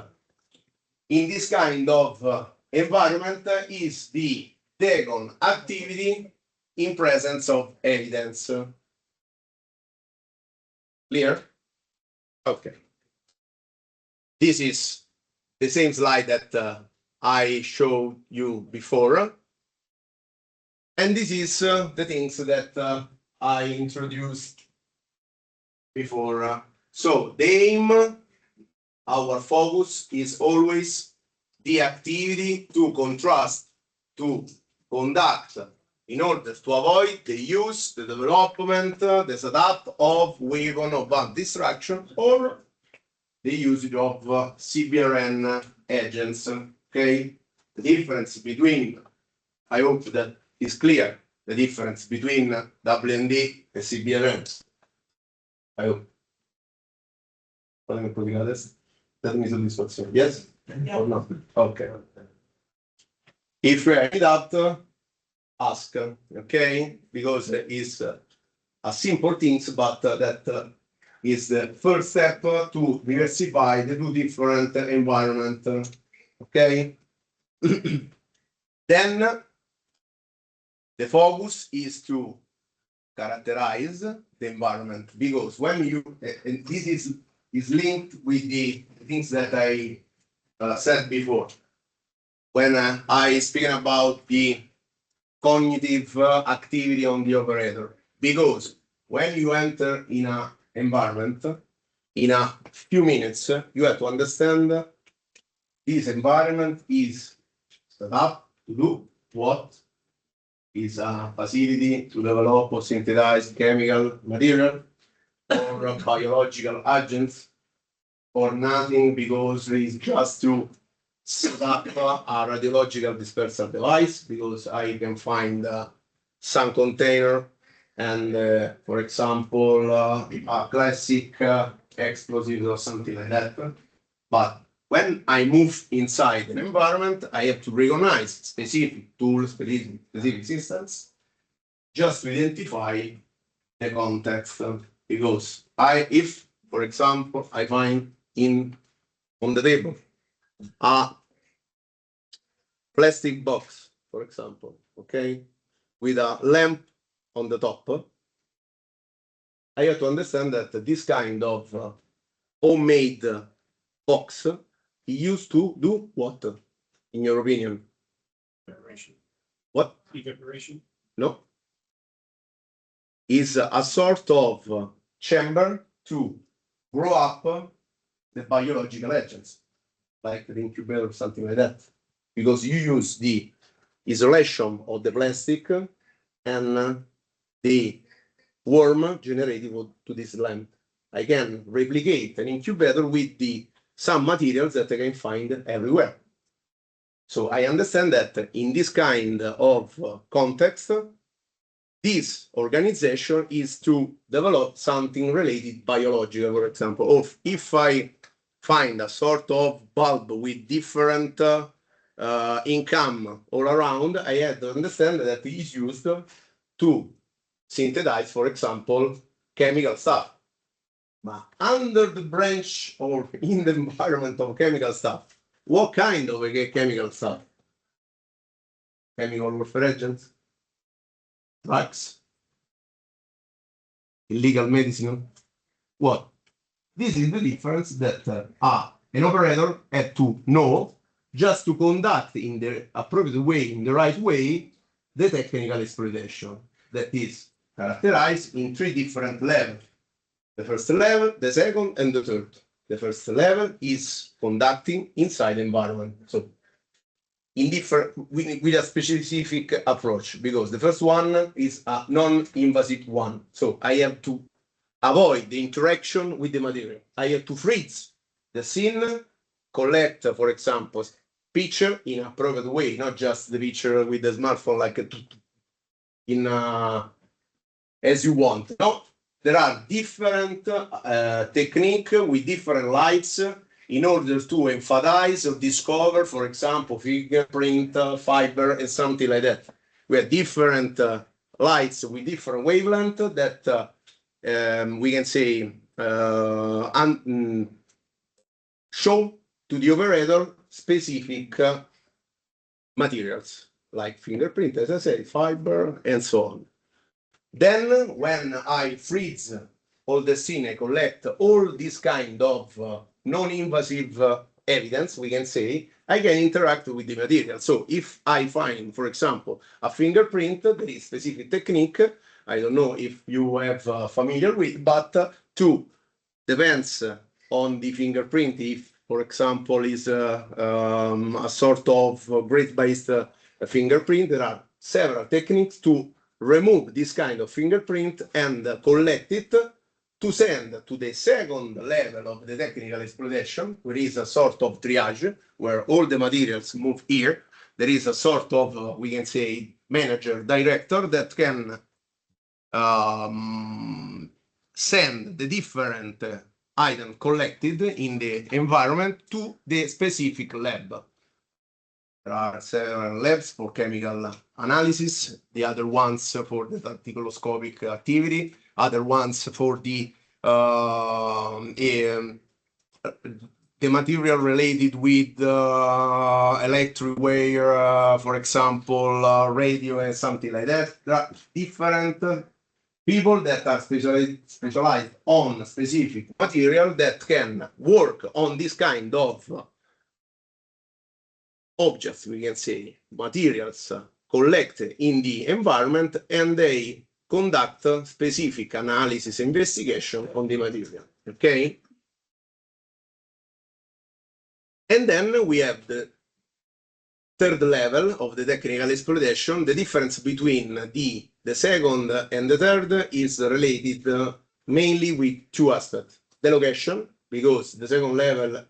in this kind of environment is the Decon activity in presence of evidence. Clear? Okay. This is the same slide that I showed you before. And this is the things that I introduced before. So the aim, our focus is always the activity to contrast, to conduct in order to avoid the use, the development, the setup of weapon of mass destruction or the usage of CBRN agents. Okay, the difference between, I hope that is clear, the difference between WND and CBRN. I hope. Fatemi un po' di adesso. That means satisfaction. Yes or no? Okay. If you have doubt, ask. Okay, because it's a simple things, but that is the first step to diversify the two different environment. Okay. Then the focus is to characterize the environment, because when you and this is linked with the things that I said before when I speaking about the cognitive activity on the operator, because when you enter in an environment in a few minutes you have to understand this environment is set up to do what, is a facility to develop or synthesize chemical material or biological agents, or nothing, because it's just to set up a radiological dispersal device, because I can find some container and, for example, a classic explosive or something like that. But when I move inside an environment, I have to recognize specific tools, specific systems, just to identify the context. Because if, for example, I find on the table a plastic box, for example, okay, with a lamp on the top, I have to understand that this kind of homemade box used to do what, in your opinion? Evaporation. What? Evaporation. No. Is a sort of chamber to grow up the biological agents, like the incubator or something like that. Because you use the isolation of the plastic and the worm generated to this lamp. I can replicate an incubator with some materials that I can find everywhere. So I understand that in this kind of context, this organization is to develop something related biological, for example. Or if I find a sort of bulb with different income all around, I have to understand that it is used to synthesize, for example, chemical stuff. But under the branch or in the environment of chemical stuff, what kind of chemical stuff? Chemical warfare agents? Drugs? Illegal medicine? What? This is the difference that an operator had to know just to conduct in the appropriate way, in the right way, the technical exploitation that is characterized in three different levels. The first level, the second, and the third. The first level is conducting inside the environment. So in different with a specific approach, because the first one is a non-invasive one. So I have to avoid the interaction with the material. I have to freeze the scene, collect, for example, picture in a appropriate way, not just the picture with the smartphone like in as you want. No, there are different techniques with different lights in order to emphasize or discover, for example, fingerprint, fiber, and something like that. We have different lights with different wavelength that we can say show to the operator specific materials like fingerprint, as I say, fiber, and so on. Then when I freeze all the scene, I collect all this kind of non-invasive evidence, we can say, I can interact with the material. So if I find, for example, a fingerprint, there is specific technique, I don't know if you have familiar with, but depends on the fingerprint. If, for example, is a sort of grid-based fingerprint, there are several techniques to remove this kind of fingerprint and collect it to send to the second level of the technical exploitation, where is a sort of triage, where all the materials move here. There is a sort of, we can say, manager, director that can send the different item collected in the environment to the specific lab. There are several labs for chemical analysis, the other ones for the dactyloscopic activity, other ones for the material related with electric wire, for example, radio and something like that. There are different people that are specialized on specific material that can work on this kind of objects, we can say, materials collected in the environment, and they conduct specific analysis investigation on the material. Okay? And then we have the third level of the technical exploitation. The difference between the second and the third is related mainly with two aspects. The location, because the second level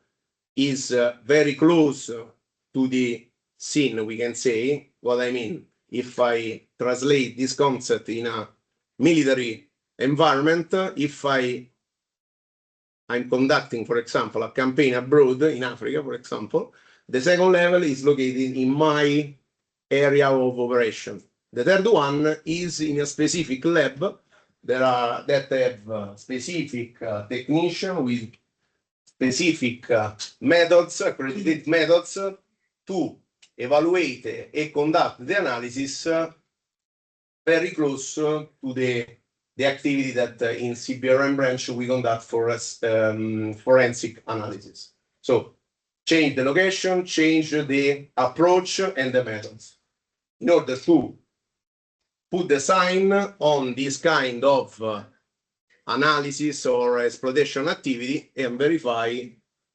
is very close to the scene, we can say. What I mean, if I translate this concept in a military environment, if I'm conducting, for example, a campaign abroad in Africa, for example, the second level is located in my area of operation. The third one is in a specific lab that have specific technician with specific methods, accredited methods to evaluate and conduct the analysis very close to the activity that in CBRN branch we conduct for forensic analysis. So change the location, change the approach and the methods in order to put the sign on this kind of analysis or exploitation activity and verify,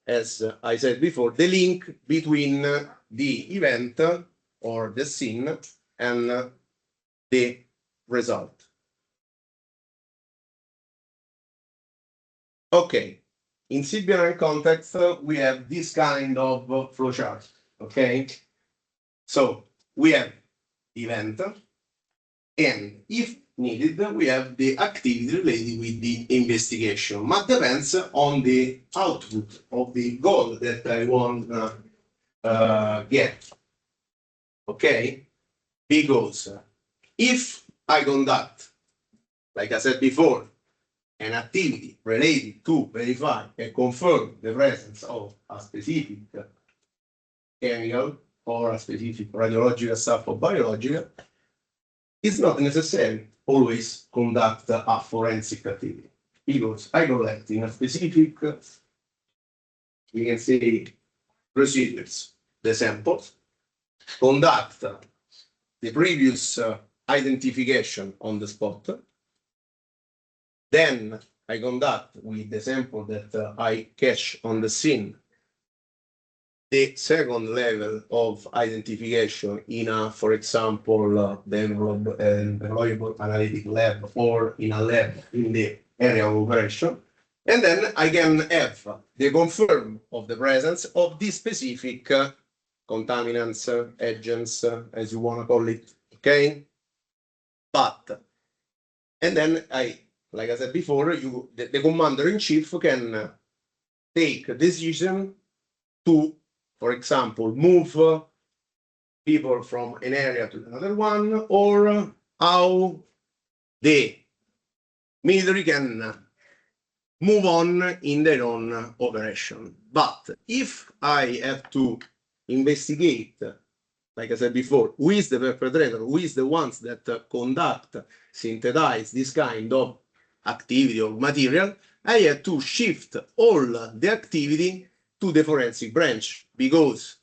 as I said before, the link between the event or the scene and the result. Okay, in CBRN context, we have this kind of flowchart. Okay, so we have the event, and if needed, we have the activity related with the investigation, but depends on the output of the goal that I want get. Okay, because if I conduct, like I said before, an activity related to verify and confirm the presence of a specific chemical or a specific radiological stuff or biological, it's not necessary always conduct a forensic activity, because I collect in a specific, we can say, procedures, the samples, conduct the previous identification on the spot. Then I conduct with the sample that I catch on the scene the second level of identification in a, for example, developable analytic lab or in a lab in the area of operation. And then I can have the confirm of the presence of this specific contaminants, agents, as you want to call it, okay? But, and then like I said before, the commander-in-chief can take a decision to, for example, move people from an area to another one, or how the military can move on in their own operation. But if I have to investigate, like I said before, who is the perpetrator, who is the ones that conduct, synthesize this kind of activity or material, I have to shift all the activity to the forensic branch, because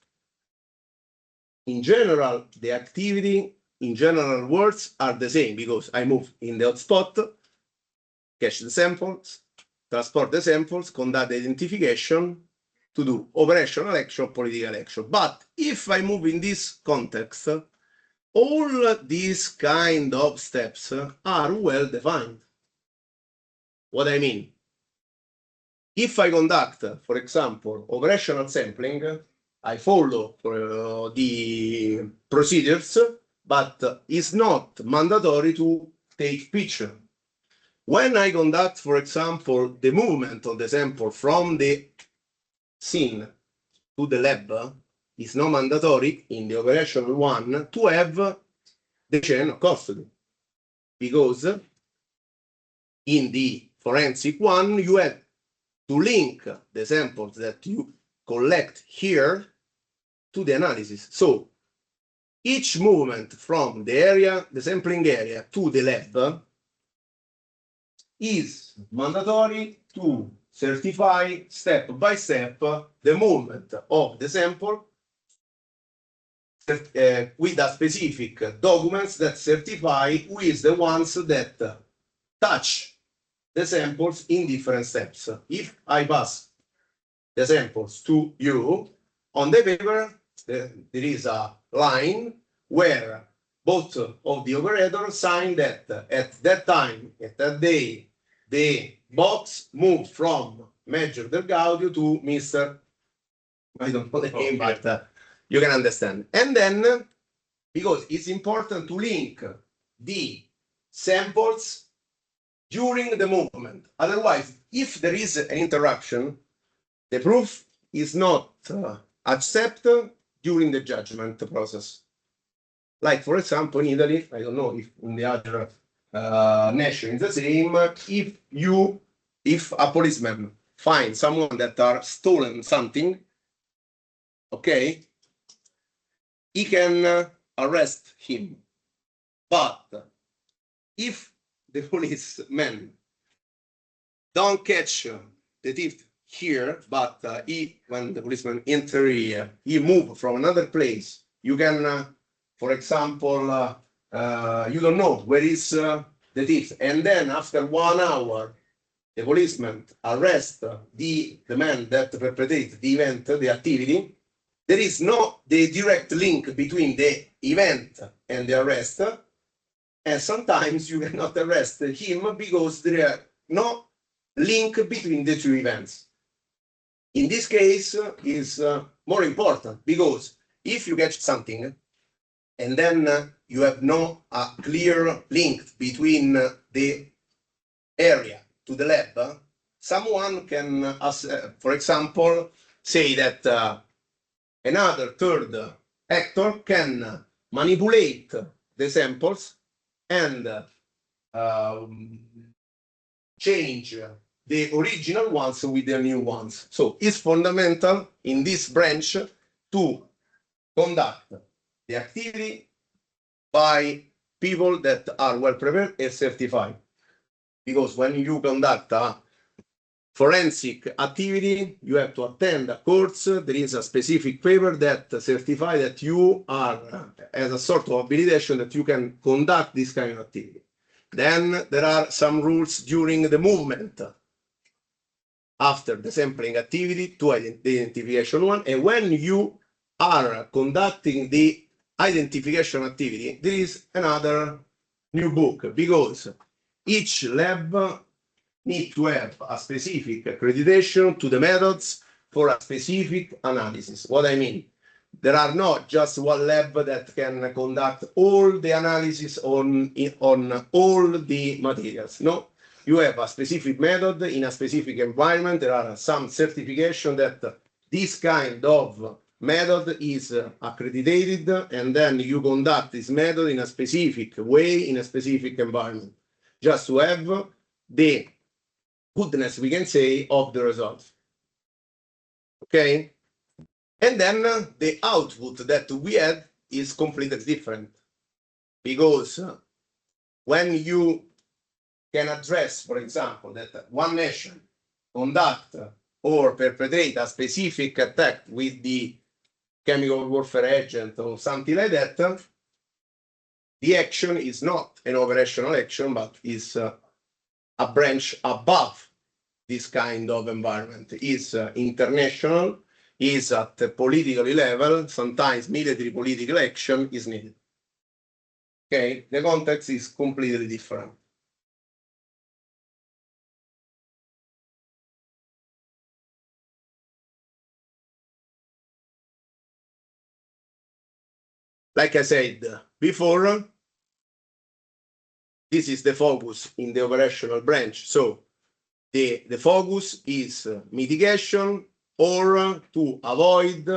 in general, the activity in general words are the same, because I move in the hotspot, catch the samples, transport the samples, conduct the identification, to do operational action, political action. But if I move in this context, all these kind of steps are well defined. What I mean? If I conduct, for example, operational sampling, I follow the procedures, but it's not mandatory to take picture. when I conduct, for example, the movement of the sample from the scene to the lab, it's not mandatory in the operational one to have the chain of custody, because in the forensic one, you have to link the samples that you collect here to the analysis. So each movement from the area, the sampling area, to the lab is mandatory to certify step by step the movement of the sample with a specific documents that certify who is the ones that touch the samples in different steps. If I pass the samples to you, on the paper, there is a line where both of the operators sign that at that time, at that day, the box moved from Major Del Gaudio to Mr. I don't know the name, but you can understand. And then, because it's important to link the samples during the movement. Otherwise, if there is an interruption, the proof is not accepted during the judgment process. Like, for example, in Italy, I don't know if in the other nation is the same, if a policeman finds someone that are stolen something, okay, he can arrest him. But if the policeman don't catch the thief here, but when the policeman enter here, he move from another place, you can, for example, you don't know where is the thief, and then after 1 hour, the policeman arrest the man that perpetrated the event, the activity. There is no the direct link between the event and the arrest, and sometimes you cannot arrest him because there are no link between the two events. In this case, is more important because if you catch something and then you have no clear link between the area to the lab, someone can, for example, say that another third actor can manipulate the samples and change the original ones with the new ones. So it's fundamental in this branch to conduct the activity by people that are well prepared and certified. Because when you conduct a forensic activity, you have to attend a course. There is a specific paper that certifies that you are, as a sort of habilitation, that you can conduct this kind of activity. Then there are some rules during the movement after the sampling activity to the identification one. And when you are conducting the identification activity, there is another new book because each lab needs to have a specific accreditation to the methods for a specific analysis. What I mean, there are not just one lab that can conduct all the analysis on all the materials. No, you have a specific method in a specific environment. There are some certification that this kind of method is accredited, and then you conduct this method in a specific way, in a specific environment, just to have the goodness, we can say, of the results. Okay? And then the output that we had is completely different. Because when you can address, for example, that one nation conduct or perpetrate a specific attack with the chemical warfare agent or something like that, the action is not an operational action, but is a branch above this kind of environment. Is international, is at the political level, sometimes military political action is needed. Okay, the context is completely different. Like I said before, this is the focus in the operational branch. So the focus is mitigation or to avoid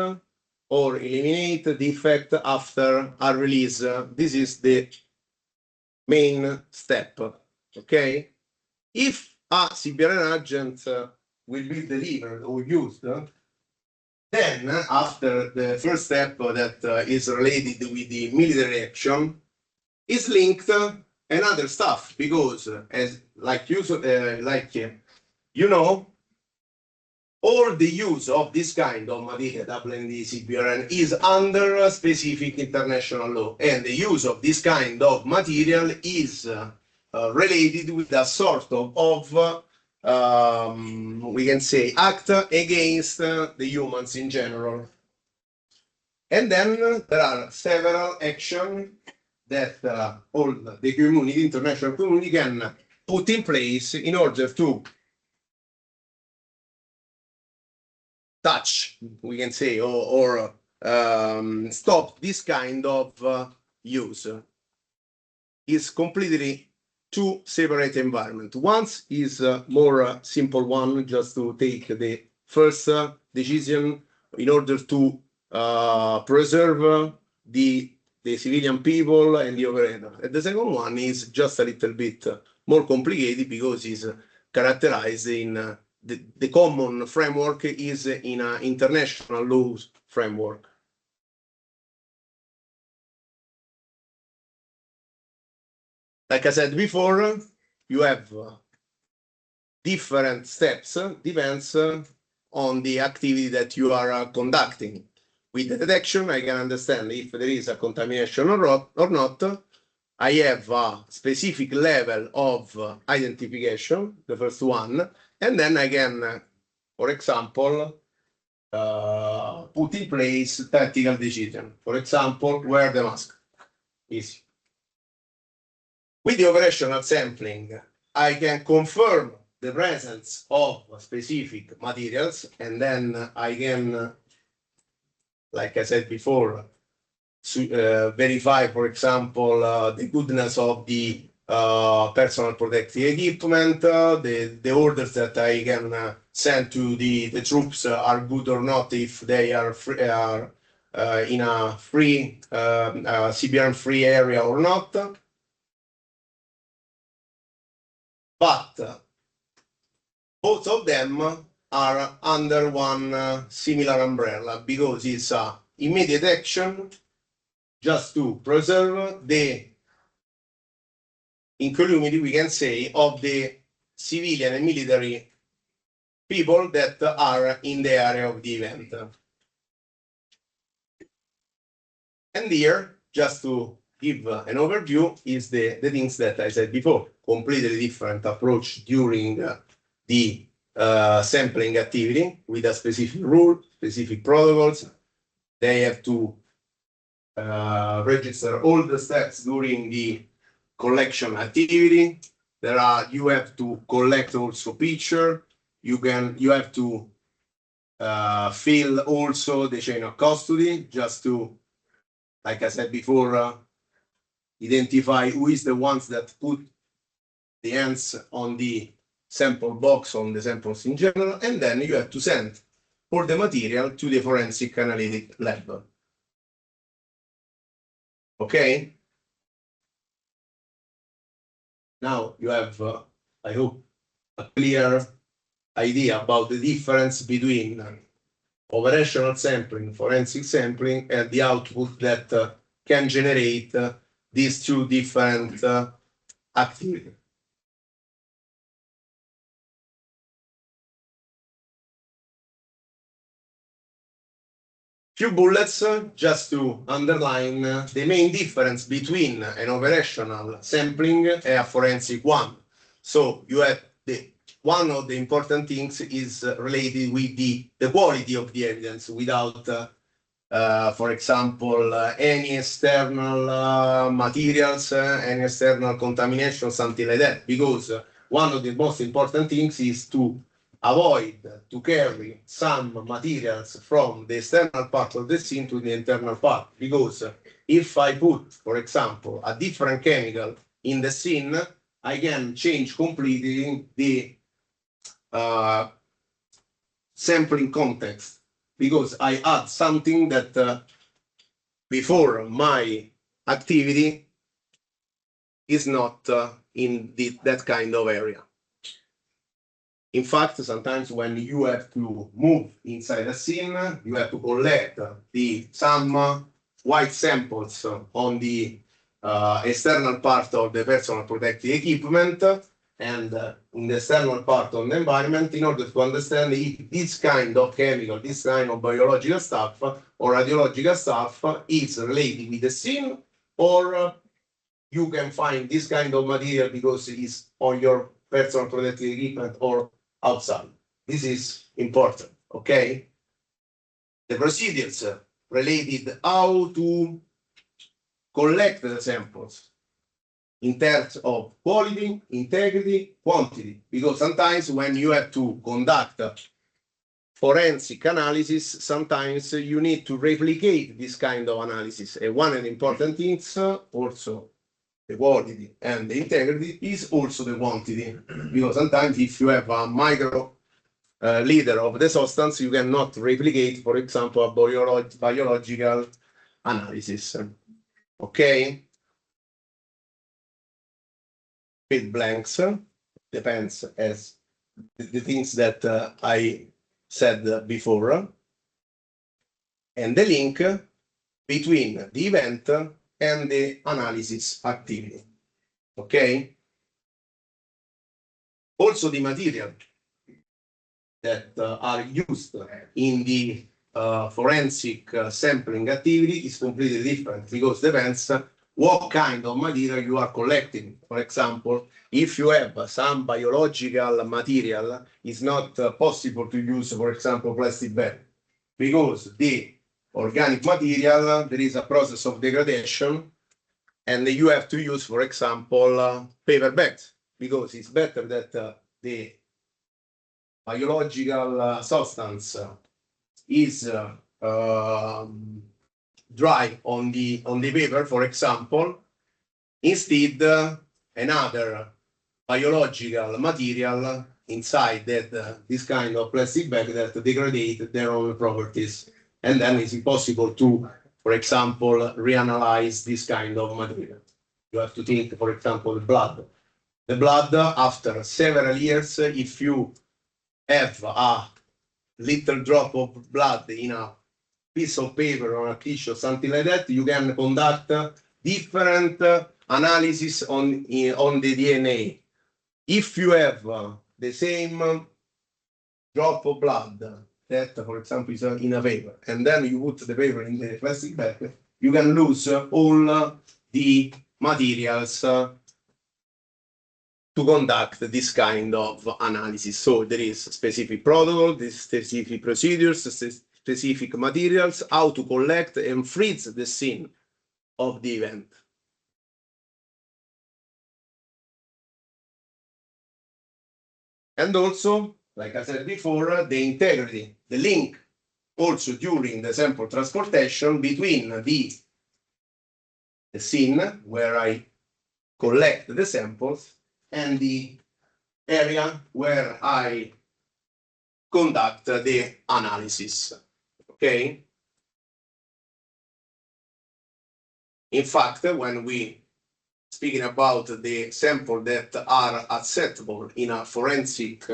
or eliminate the effect after a release. This is the main step. Okay? If a CBRN agent will be delivered or used, then after the first step that is related with the military action, is linked another stuff, because as you know, all the use of this kind of material, WND, CBRN, is under specific international law, and the use of this kind of material is related with a sort of we can say, act against the humans in general. And then there are several actions that all the community, international community, can put in place in order to touch, we can say, or stop this kind of use. Is completely two separate environments. One is a more simple one, just to take the first decision in order to preserve the civilian people and the operator. And the second one is just a little bit more complicated, because it's characterized in the common framework is in an international law framework. Like I said before, you have different steps, depends on the activity that you are conducting. With the detection, I can understand if there is a contamination or not. I have a specific level of identification, the first one, and then I can, for example, put in place tactical decision. For example, wear the mask. Easy. With the operational sampling, I can confirm the presence of specific materials, and then I can, like I said before, verify, for example, the goodness of the personal protective equipment, the orders that I can send to the troops are good or not, if they are in a free CBRN-free area or not. But both of them are under one similar umbrella, because it's immediate action just to preserve the incolumitry, we can say, of the civilian and military people that are in the area of the event. And here, just to give an overview, is the things that I said before. Completely different approach during the sampling activity, with a specific rule, specific protocols. They have to register all the steps during the collection activity. You have to collect also picture. You have to fill also the chain of custody, just to, like I said before, identify who is the ones that put the hands on the sample box, on the samples in general, and then you have to send all the material to the forensic analytic lab. Okay? Now you have, I hope, a clear idea about the difference between operational sampling, forensic sampling, and the output that can generate these two different activities. Few bullets just to underline the main difference between an operational sampling and a forensic one. So you have one of the important things is related with the quality of the evidence, without, for example, any external materials, any external contamination, something like that. Because one of the most important things is to avoid to carry some materials from the external part of the scene to the internal part. Because if I put, for example, a different chemical in the scene, I can change completely the sampling context because I add something that before my activity is not in that kind of area. In fact, sometimes when you have to move inside a scene, you have to collect some white samples on the external part of the personal protective equipment and in the external part of the environment in order to understand if this kind of chemical, this kind of biological stuff or radiological stuff is related with the scene or you can find this kind of material because it is on your personal protective equipment or outside. This is important, okay? The procedures related how to collect the samples in terms of quality, integrity, quantity, because sometimes when you have to conduct forensic analysis, sometimes you need to replicate this kind of analysis. And one of the important things also the quality and the integrity is also the quantity, because sometimes if you have a micro liter of the substance, you cannot replicate, for example, a biological analysis. Okay? Fill blanks depends as the things that I said before, and the link between the event and the analysis activity. Okay? Also the material that are used in the forensic sampling activity is completely different because depends what kind of material you are collecting. For example, if you have some biological material, it's not possible to use, for example, plastic bag because the organic material, there is a process of degradation and you have to use, for example, paper bags because it's better that the biological substance is dry on the paper, for example, instead another biological material inside that this kind of plastic bag that degrade their own properties, and then it's impossible to, for example, reanalyze this kind of material. You have to think, for example, the blood. The blood, after several years, if you have a little drop of blood in a piece of paper or a tissue, something like that, you can conduct different analysis on the DNA. If you have the same drop of blood that, for example, is in a paper, and then you put the paper in the plastic bag, you can lose all the materials to conduct this kind of analysis. So there is specific protocol, this specific procedures, specific materials, how to collect and freeze the scene of the event. And also, like I said before, the integrity, the link also during the sample transportation between the scene where I collect the samples and the area where I conduct the analysis. Okay? In fact, when we speaking about the sample that are acceptable in a forensic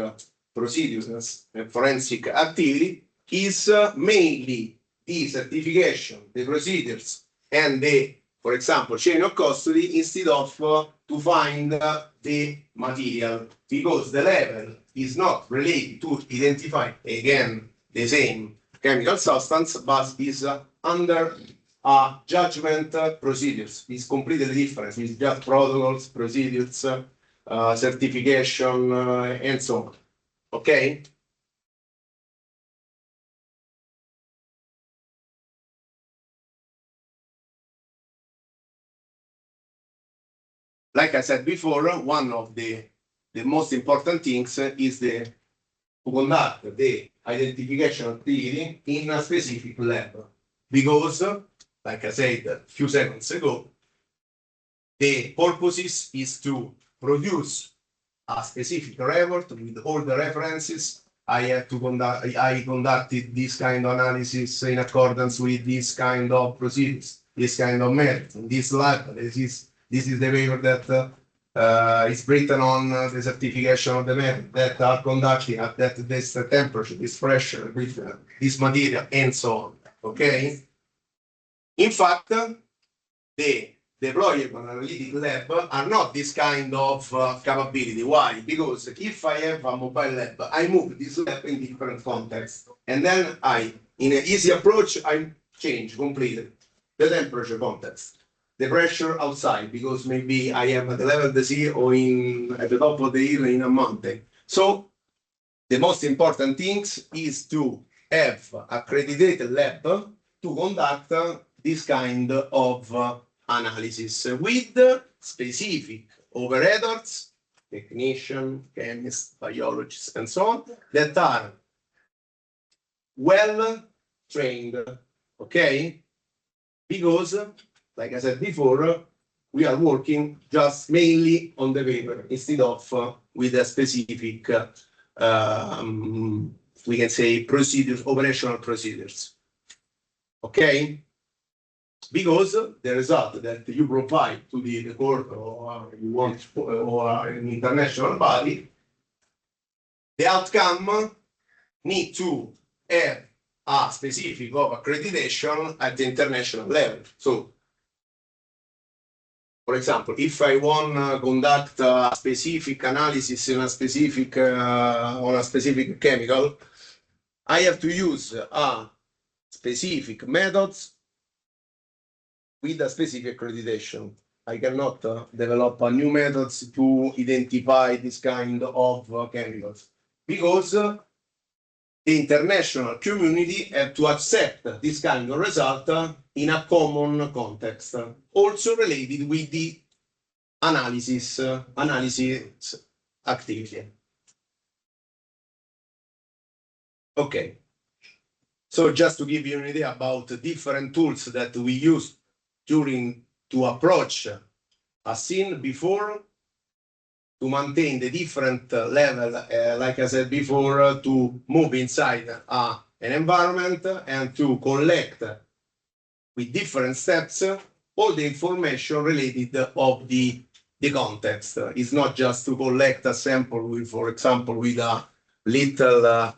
procedures and forensic activity is mainly the certification, the procedures, and the, for example, chain of custody instead of to find the material, because the level is not related to identify again the same chemical substance, but is under judgment procedures. Is completely different. It's just protocols, procedures, certification, and so on. Okay? Like I said before, one of the most important things is to conduct the identification activity in a specific lab. Because, like I said a few seconds ago, The purpose is to produce a specific report with all the references. I conducted this kind of analysis in accordance with this kind of procedures, this kind of method. In this lab, this is the paper that is written on the certification of the method that are conducting at this temperature, this pressure, with this material, and so on. Okay. In fact, the deployable analytic lab are not this kind of capability. Why? Because if I have a mobile lab, I move this lab in different contexts, and then in an easy approach, I change completely the temperature context, the pressure outside, because maybe I am at the level of the sea or at the top of the hill in a mountain. So the most important thing is to have accredited lab to conduct this kind of analysis with specific operators, technicians, chemists, biologists, and so on, that are well trained, okay? Because, like I said before, we are working just mainly on the paper instead of with a specific, we can say, procedures, operational procedures, okay? Because the result that you provide to the court or you want or an international body, the outcome need to have a specific of accreditation at the international level. So, for example, if I want to conduct a specific analysis in a specific on a specific chemical, I have to use a specific methods with a specific accreditation. I cannot develop a new methods to identify this kind of chemicals because the international community have to accept this kind of result in a common context, also related with the analysis activity. Okay. So just to give you an idea about the different tools that we use to approach a scene before, to maintain the different level, like I said before, to move inside an environment and to collect with different steps all the information related of the context. It's not just to collect a sample with, for example, with a little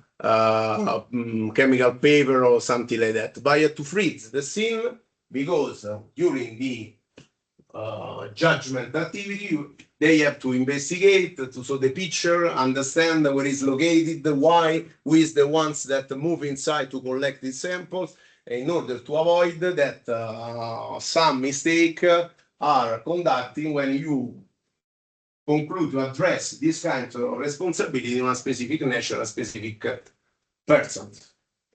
chemical paper or something like that, but you have to freeze the scene because during the judgment activity, they have to investigate, to show the picture, understand where it's located, why, who is the ones that move inside to collect these samples, in order to avoid that some mistake are conducting when you conclude to address this kind of responsibility in a specific nation, a specific person.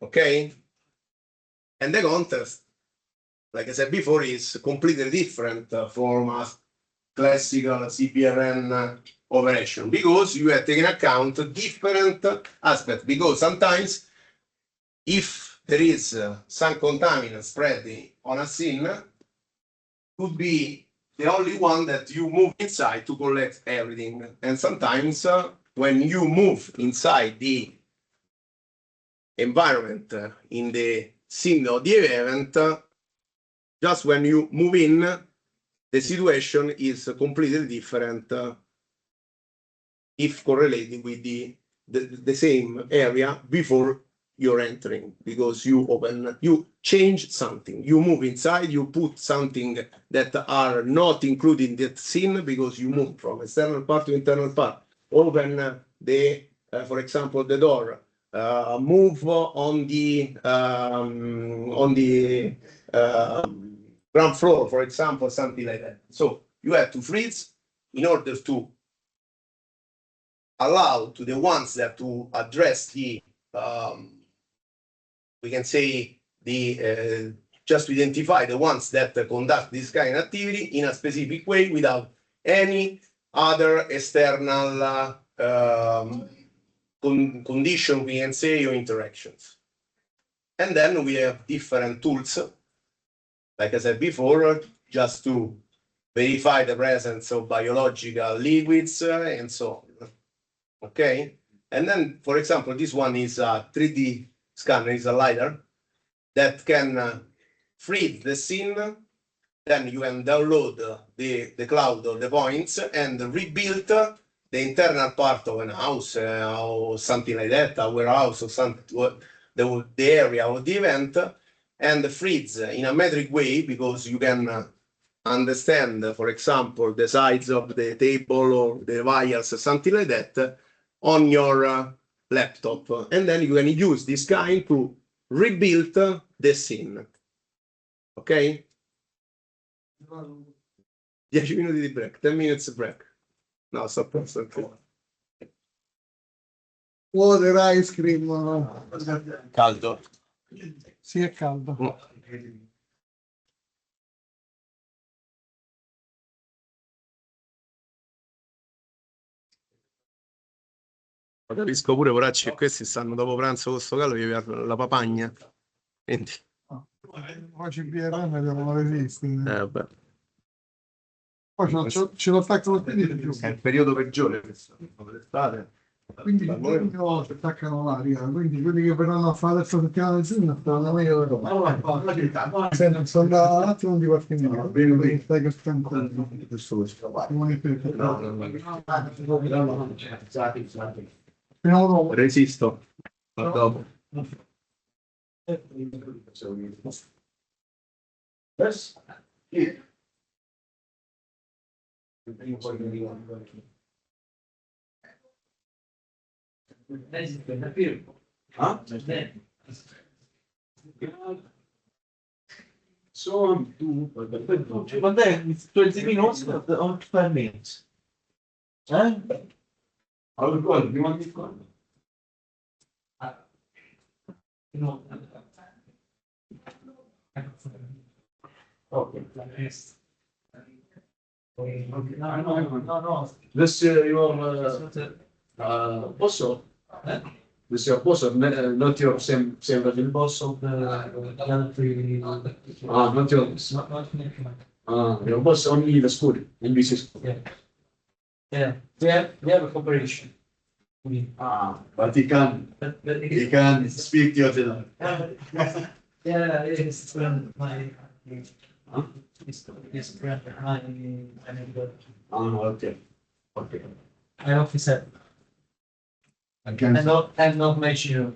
Okay? And the context, like I said before, is completely different from a classical CPRN operation because you have taken account different aspects. Because sometimes, if there is some contaminant spreading on a scene, could be the only one that you move inside to collect everything. And sometimes, when you move inside the environment in the scene of the event, just when you move in, the situation is completely different if correlated with the same area before you're entering, because you change something, you move inside, you put something that are not included in that scene because you move from external part to internal part. Open for example, the door, move on the ground floor, for example, something like that. So you have to freeze in order to allow to the ones that to address the, we can say, the just to identify the ones that conduct this kind of activity in a specific way without any other external condition, we can say, or interactions. And then we have different tools, like I said before, just to verify the presence of biological liquids and so on. Okay, and then, for example, this one is a 3D scanner, is a LiDAR that can freeze the scene. Then you can download the cloud of the points and rebuild the internal part of an house or something like that, a warehouse or something, the area of the event, and freeze in a metric way because you can understand, for example, the size of the table or the wires or something like that on your laptop. And then you can use this kind to rebuild the scene. Ok? 10 minuti di break, 10 minutes break. No, sto a posto. Water, ice cream. Caldo. Sì, è caldo. Ma capisco pure, poracci, che questi stanno dopo pranzo con sto caldo, gli piace la papagna. Quindi, Oggi il BRM devono resistere. vabbè. Poi ce lo attaccano tutti di più. È il periodo peggiore questo, l'estate. Quindi in giugno ci attaccano l'aria, quindi quelli che verranno a fare la settimana di giugno stanno meglio da Roma. Se non sono da un attimo di qualche minuto, quindi stai che stai ancora. Speriamo dopo. Resisto. A dopo. So, but then it's 20 minutes or 12 minutes. Eh? I will call. You want me to call? No. Okay. No. This your boss of, this your boss of, not your same as the boss of the country. Not yours. Your boss only the school in BC school. Yeah. We have a cooperation. But he can speak to you. Yeah, it's friend my. His friend my anecdote. Okay. I officer. And not make sure.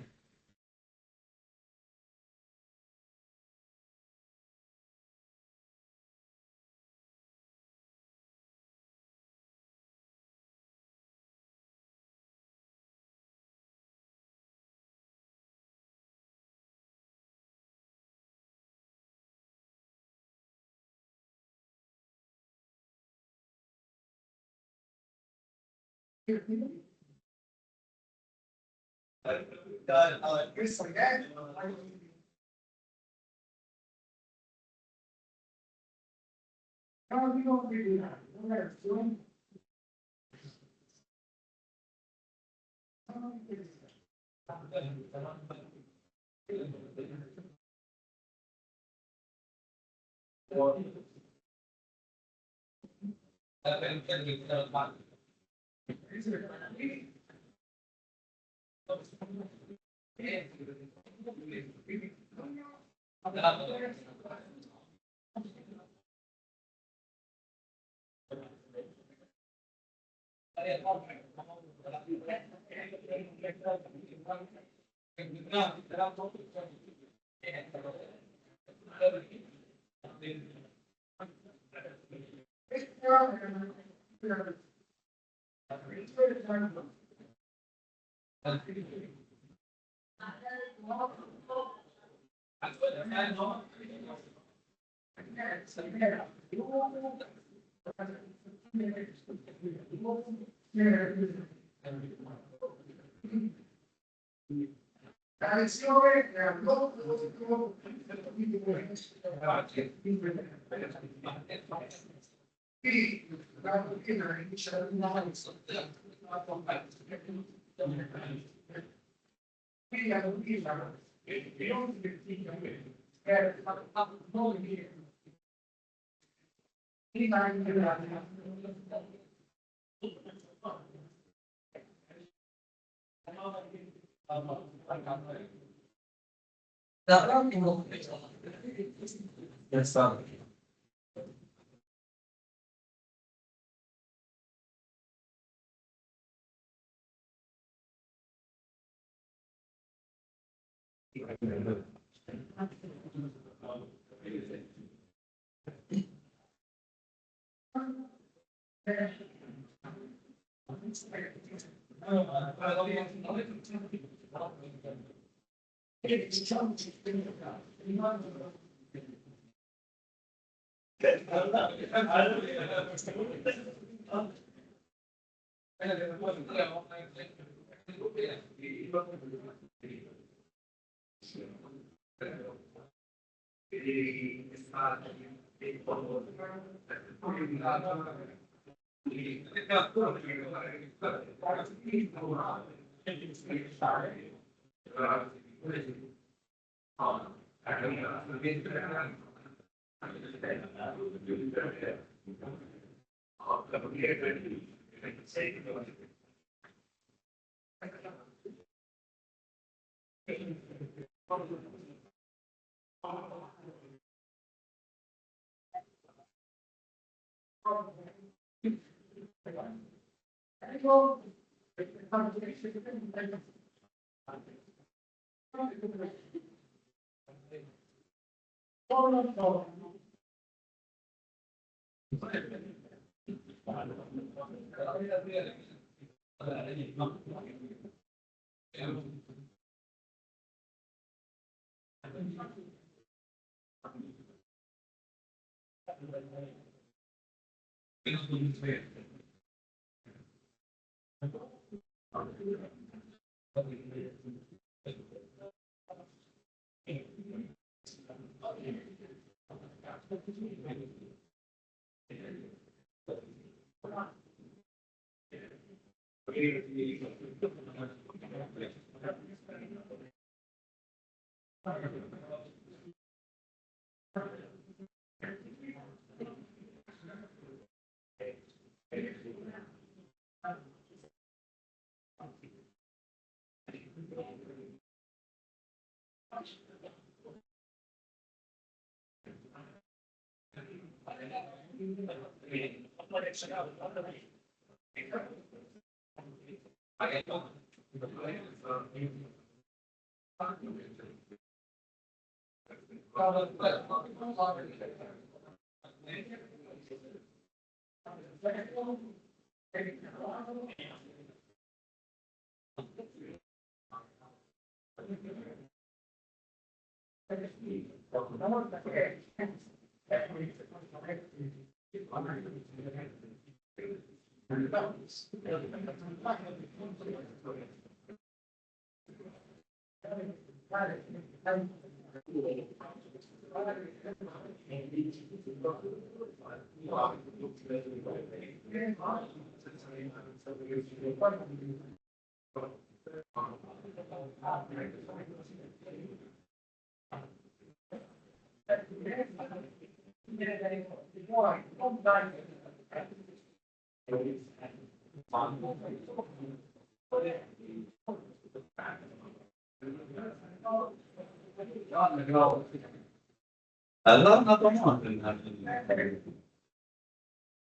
Allora una domanda.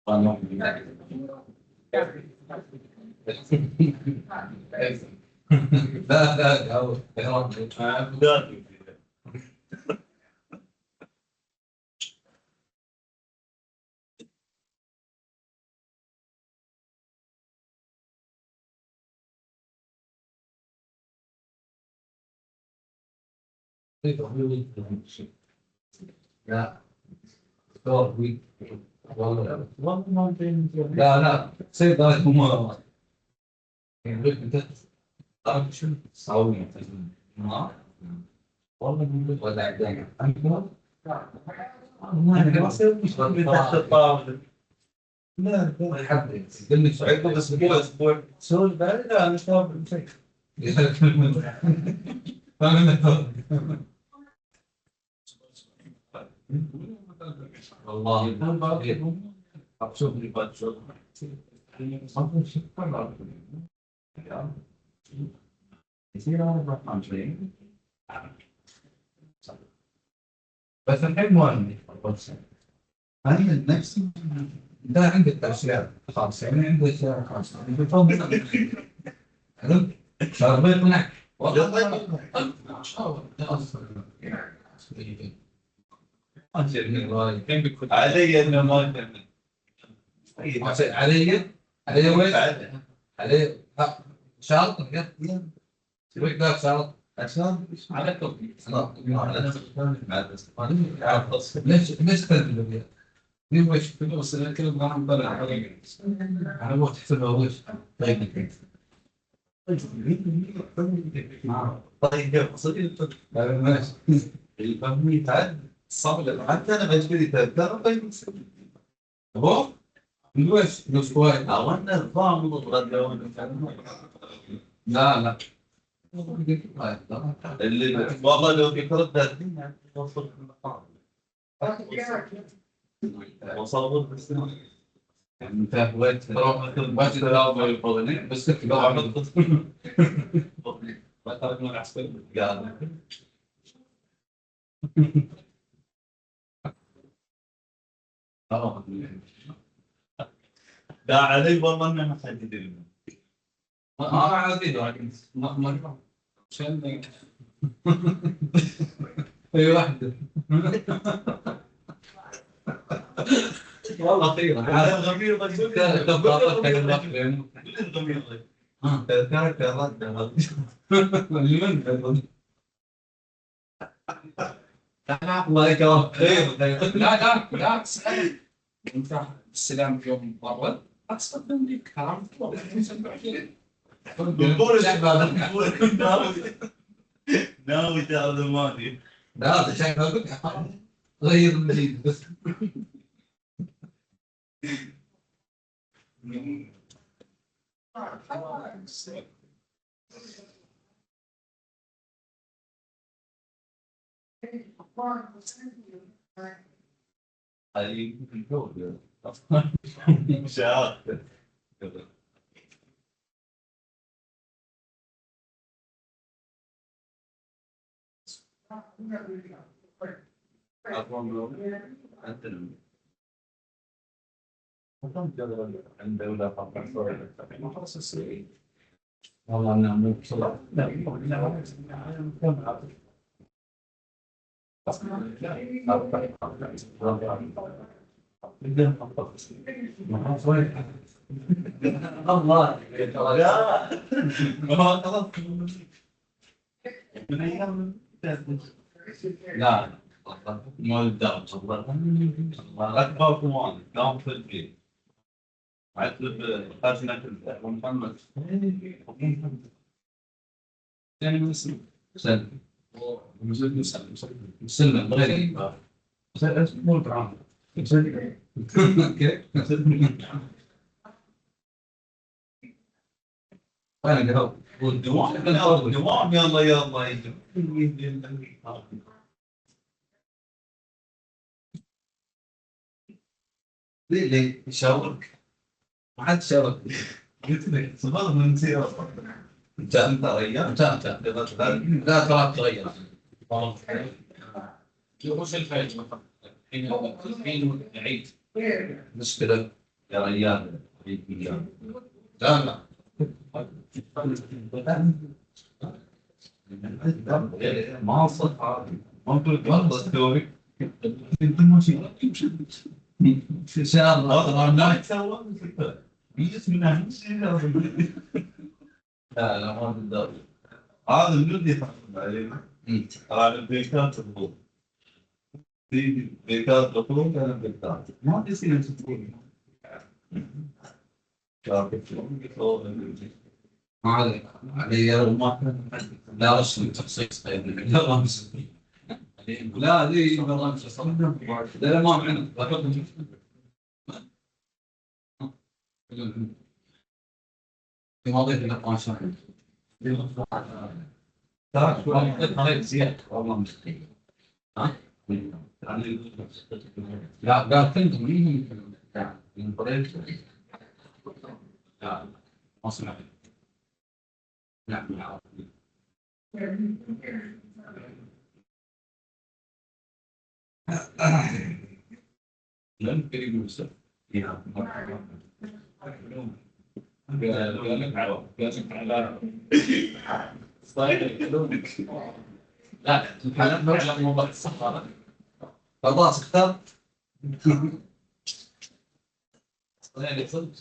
Quando لا لا لا لا لا سيد ما شو تسوي ما والله ولا عندنا ما الطاولة لا ما يحدد قل لي سعيد بس اسبوع سؤال بعد لا مش طالب شيء فاهم والله شوف لي بعد شوف يصير انا ما شيء بس الحين مو هذه نفس انت عندك اشياء خاصه يعني عندك اشياء خاصه حلو صار بيقنعك والله علي انه ما تعمل علي وين؟ علي شرط وين ذاك شرط؟ عشان عليكم ليش تدري؟ وش فلوس كل ما عم بلع على وقت فلوس طيب طيب صديق ماشي الفهمي تعال صعب حتى انا بجبري ترى طيب هو ليش فلوس كويس او ان النظام متغدى لا لا اللي والله لو بيتردد الدنيا توصل وصلوا انت وقت وقت تلاعب الفضلين بس كنت بعمل ما تعرف من العسكري قاعد لا علي والله انه ما حد يدري انا عادي لكن ما عشان اي واحده والله خير هذا الغمير الغمير كانت الله يكرمك خير لا بالعكس انت السلام في يوم مره استخدم لك كلام ناوي تاخذ الماضي لا شيء غير الجديد بس والله انا مو بصراحه الله لا مو الدرج اكبر كمان قام في البيت عتب خزنة محمد يعني سلم سلم غير مو الطعام انا قهوه والدوام يلا ليه يشاورك ما حد شاورك قلت لك صبر من سيارة انت غيرت انت لا ترى تغير وش الفائدة مثلا الحين عيد مشكلة يا ريال لا ما صح ما قلت والله تسوي انت ماشي ان شاء الله ما تسوي يجلس من اهم شيء لا لا ما تقدر هذا الذي يحصل عليه هذا البيكات تقول في بيكات تقول كان بيكات ما يصير تقول ما علي ما لا رسم تخصيص لا دي لا ما معنا في ماضي لك ما شاء الله زيادة والله مسكين ها Ja, da könnte man ja, in Projekt. Ja, außer. Ja, ja. Dann bin ich gut. Ja. لا الحالات نرجع لموضوع الصحراء خلاص اخترت يعني صدق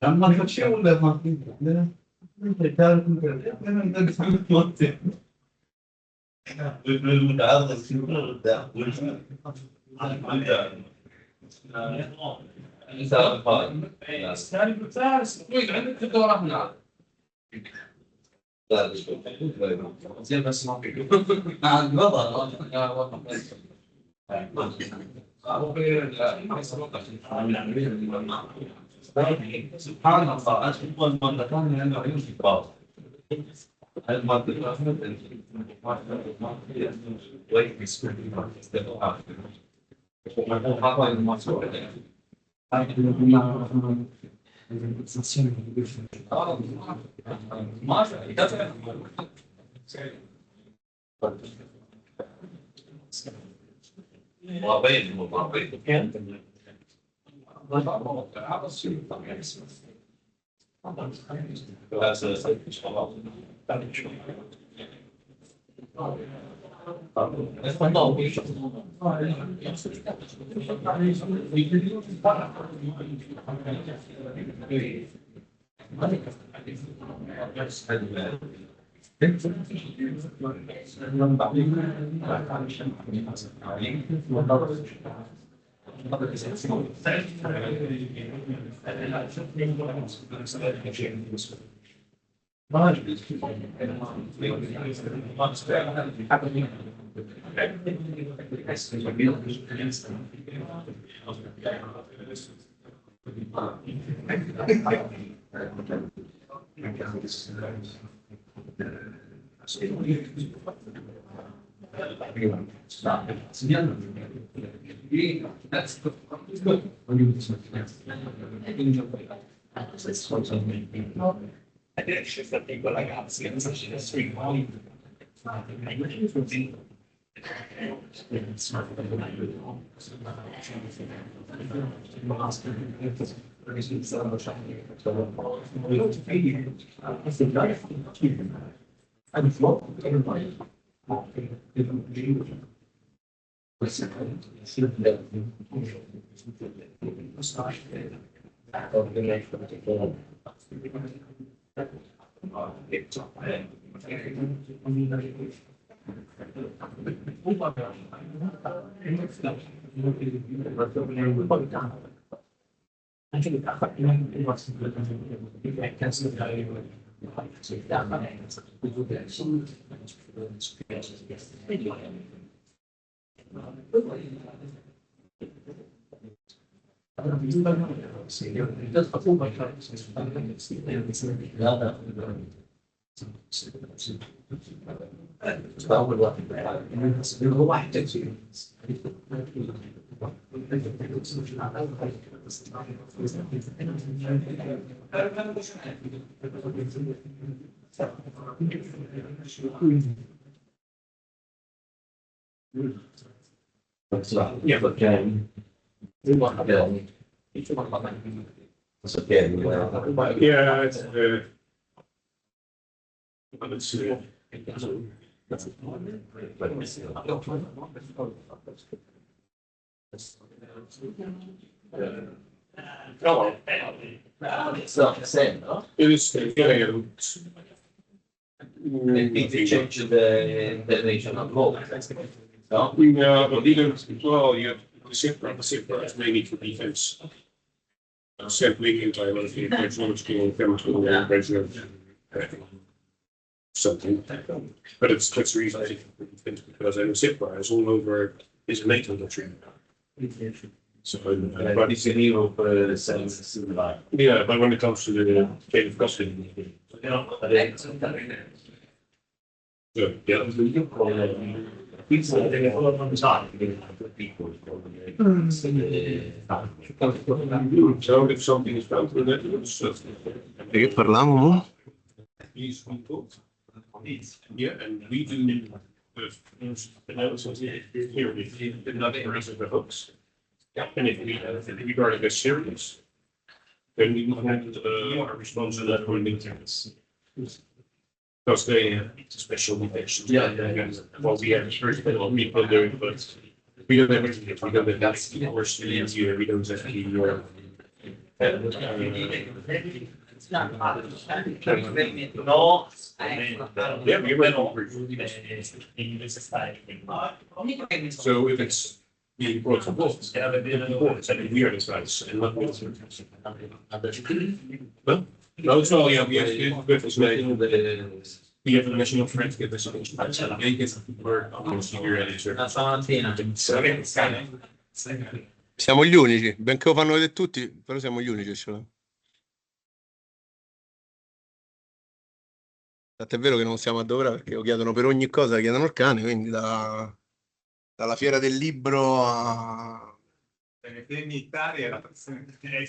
لما تمشي ولا ما المتعرض عندك الدورة هنا زين بس ما في سبحان الله أشوف المرتين لأنه عيون في بعض Yeah, it's let's see. It is, yeah. Maybe change the regional law. No? Yeah, but even, well, you have the SIPRA is mainly for defense. Sampling in Thailand, the technological, chemical, something. But that's the reason I think because SIPRA is all over, is a NATO country. So, but It's in Europe, similar. yeah, but when it comes to the chain of custody, so, yeah. So if something is found in the Netherlands, Di che parliamo mo? please report. Yeah, and we do analysis here with another rest of the hooks. And if we regard it as serious, then we will have a response to that one in terms. Because they have special limitations. Well, we have very little people doing, but we don't have anything. We don't have that course here. We don't have the. Yeah, we went over. So if it's being brought to board, then we are the guys and not well, no, it's all, yeah, we have with us making we have a national forensic investigation. Siamo gli unici, benché lo fanno vedere tutti, però siamo gli unici. Cioè. Tant'è vero che non siamo a dovere perché lo chiedono per ogni cosa, chiedono il cane, quindi dalla fiera del libro a... In Italia la persona che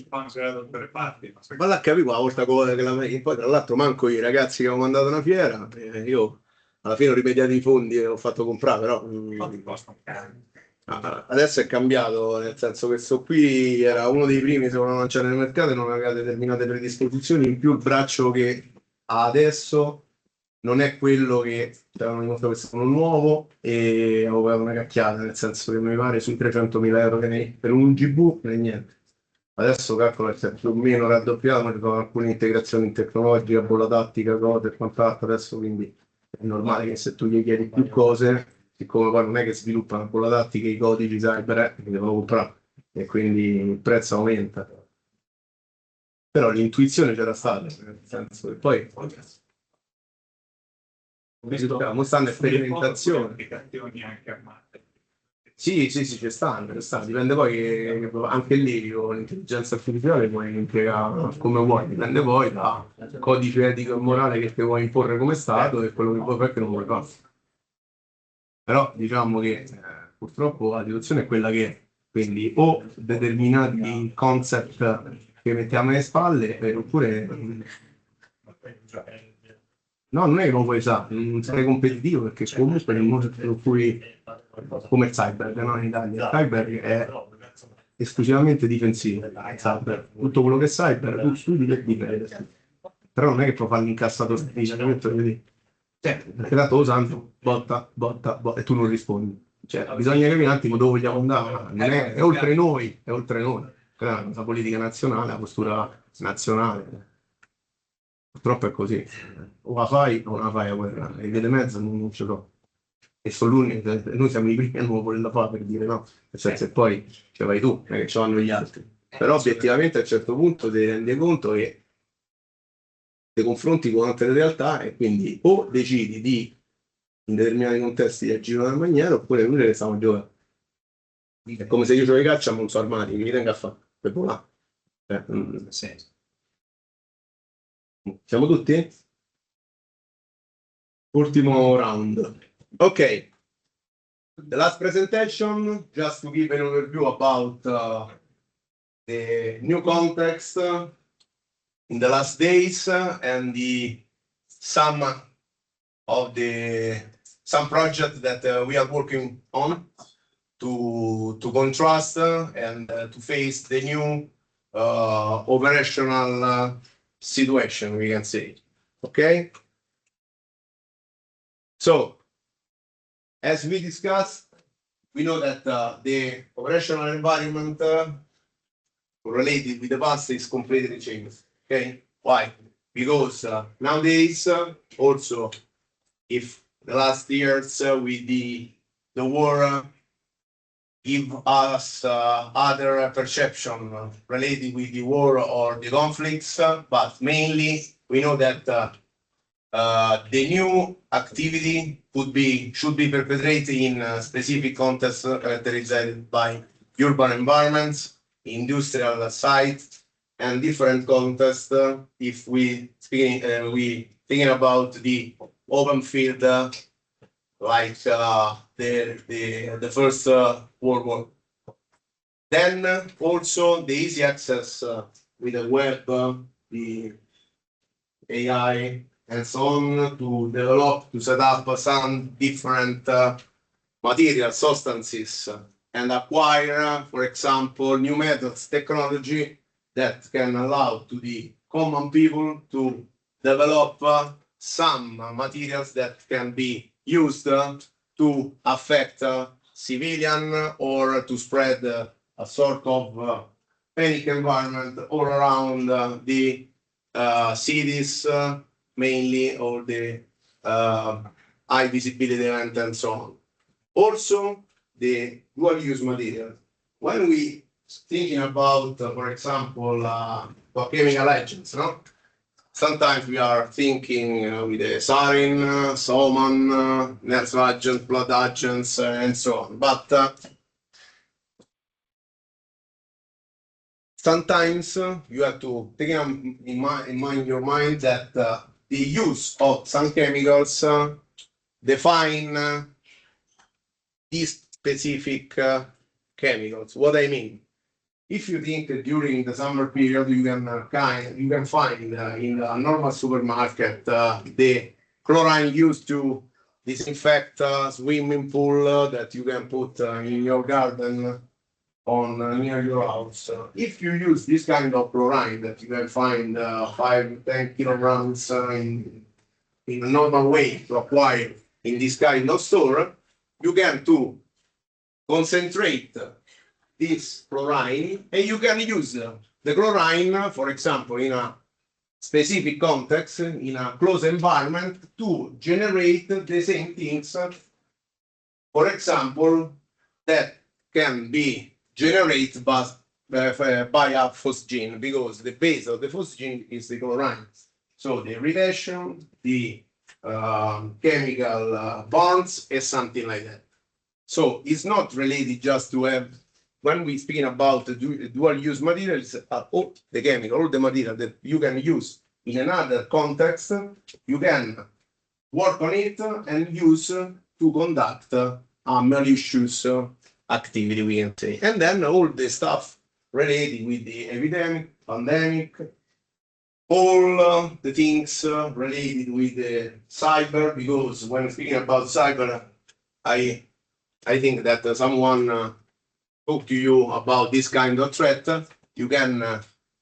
fanno da tutte le parti. Ma la capivo la volta che poi tra l'altro manco i ragazzi che hanno mandato una fiera, io alla fine ho rimediato i fondi e ho fatto comprare, però adesso è cambiato, nel senso che questo qui era uno dei primi se volevano lanciare nel mercato e non aveva determinate predisposizioni, in più il braccio che ha adesso non è quello che avevano dimostrato che sono nuovo e avevo pagato una cacchiata, nel senso che mi pare sui 300.000 euro che per un GB non è niente. Adesso calcolo che è più o meno raddoppiato, ma ci sono alcune integrazioni tecnologiche, bolla tattica, cose e quant'altro adesso, quindi è normale che se tu gli chiedi più cose, siccome poi non è che sviluppano bolla tattica, i codici cyber, li devono comprare e quindi il prezzo aumenta. Però l'intuizione c'era stata, nel senso che poi stanno in sperimentazione. Sì, ci stanno, dipende poi che anche lì con l'intelligenza artificiale puoi impiegare come vuoi, dipende poi da codice etico e morale che ti vuoi imporre come Stato e quello che vuoi fare che non vuoi fare. Però diciamo che purtroppo la situazione è quella che è, quindi o determinati concept che mettiamo alle spalle oppure... No, non è che non puoi usare, non sei competitivo perché comunque nel mondo in cui come il cyber, no? In Italia il cyber è esclusivamente difensivo, cyber. Tutto quello che è cyber tu studi per difendere, però non è che puoi fare l'incassato perché tanto lo sanno, botta e tu non rispondi, cioè bisogna capire un attimo dove vogliamo andare, non è oltre noi, è una cosa politica nazionale, la postura nazionale. Purtroppo è così, o la fai o non la fai la guerra, e via di mezzo non ce l'ho. E sono l'unico, noi siamo i primi a non volerla fare per dire no, nel senso che poi ce vai tu, non è che ce l'hanno gli altri. Però obiettivamente a un certo punto ti rendi conto che ti confronti con altre realtà e quindi o decidi di, in determinati contesti, di agire in una maniera oppure noi che stiamo giocando. È come se io gioco i caccia ma non so armati, che mi tengo a fare? Per volare. Siamo tutti? Ultimo round. Okay. The last presentation, just to give an overview about the new context in the last days and some projects that we are working on to contrast and to face the new operational situation, we can say. Okay. So, as we discussed, we know that the operational environment related with the past is completely changed. Okay, why? Because nowadays, also, if the last years with the war give us other perception related with the war or the conflicts, but mainly we know that the new activity should be perpetrated in specific contexts characterized by urban environments, industrial sites, and different contexts. If we thinking about the open field, like the first World War. Then also the easy access with the web, the AI, and so on to set up some different material substances and acquire, for example, new methods, technology that can allow to the common people to develop some materials that can be used to affect civilian or to spread a sort of panic environment all around the cities, mainly, or the high visibility event and so on. Also, the dual use material. When we thinking about, for example, chemical agents, no? Sometimes we are thinking with the sarin, soman, nerve agents, blood agents, and so on. But sometimes you have to take in your mind that the use of some chemicals define these specific chemicals. What I mean, if you think during the summer period you can find in a normal supermarket the chlorine used to disinfect swimming pool that you can put in your garden on near your house. If you use this kind of chlorine that you can find 5-10 kilograms in a normal way to acquire in this kind of store, you can to concentrate this chlorine and you can use the chlorine, for example, in a specific context, in a closed environment, to generate the same things, for example, that can be generated by a phosgene, because the base of the phosgene is the chlorine. So the retention, the chemical bonds, and something like that. So it's not related just to have, when we speaking about the dual use materials, all the chemical, all the material that you can use in another context, you can work on it and use to conduct a malicious activity, we can say. And then all the stuff related with the epidemic, pandemic, all the things related with the cyber, because when speaking about cyber, I think that someone talk to you about this kind of threat. You can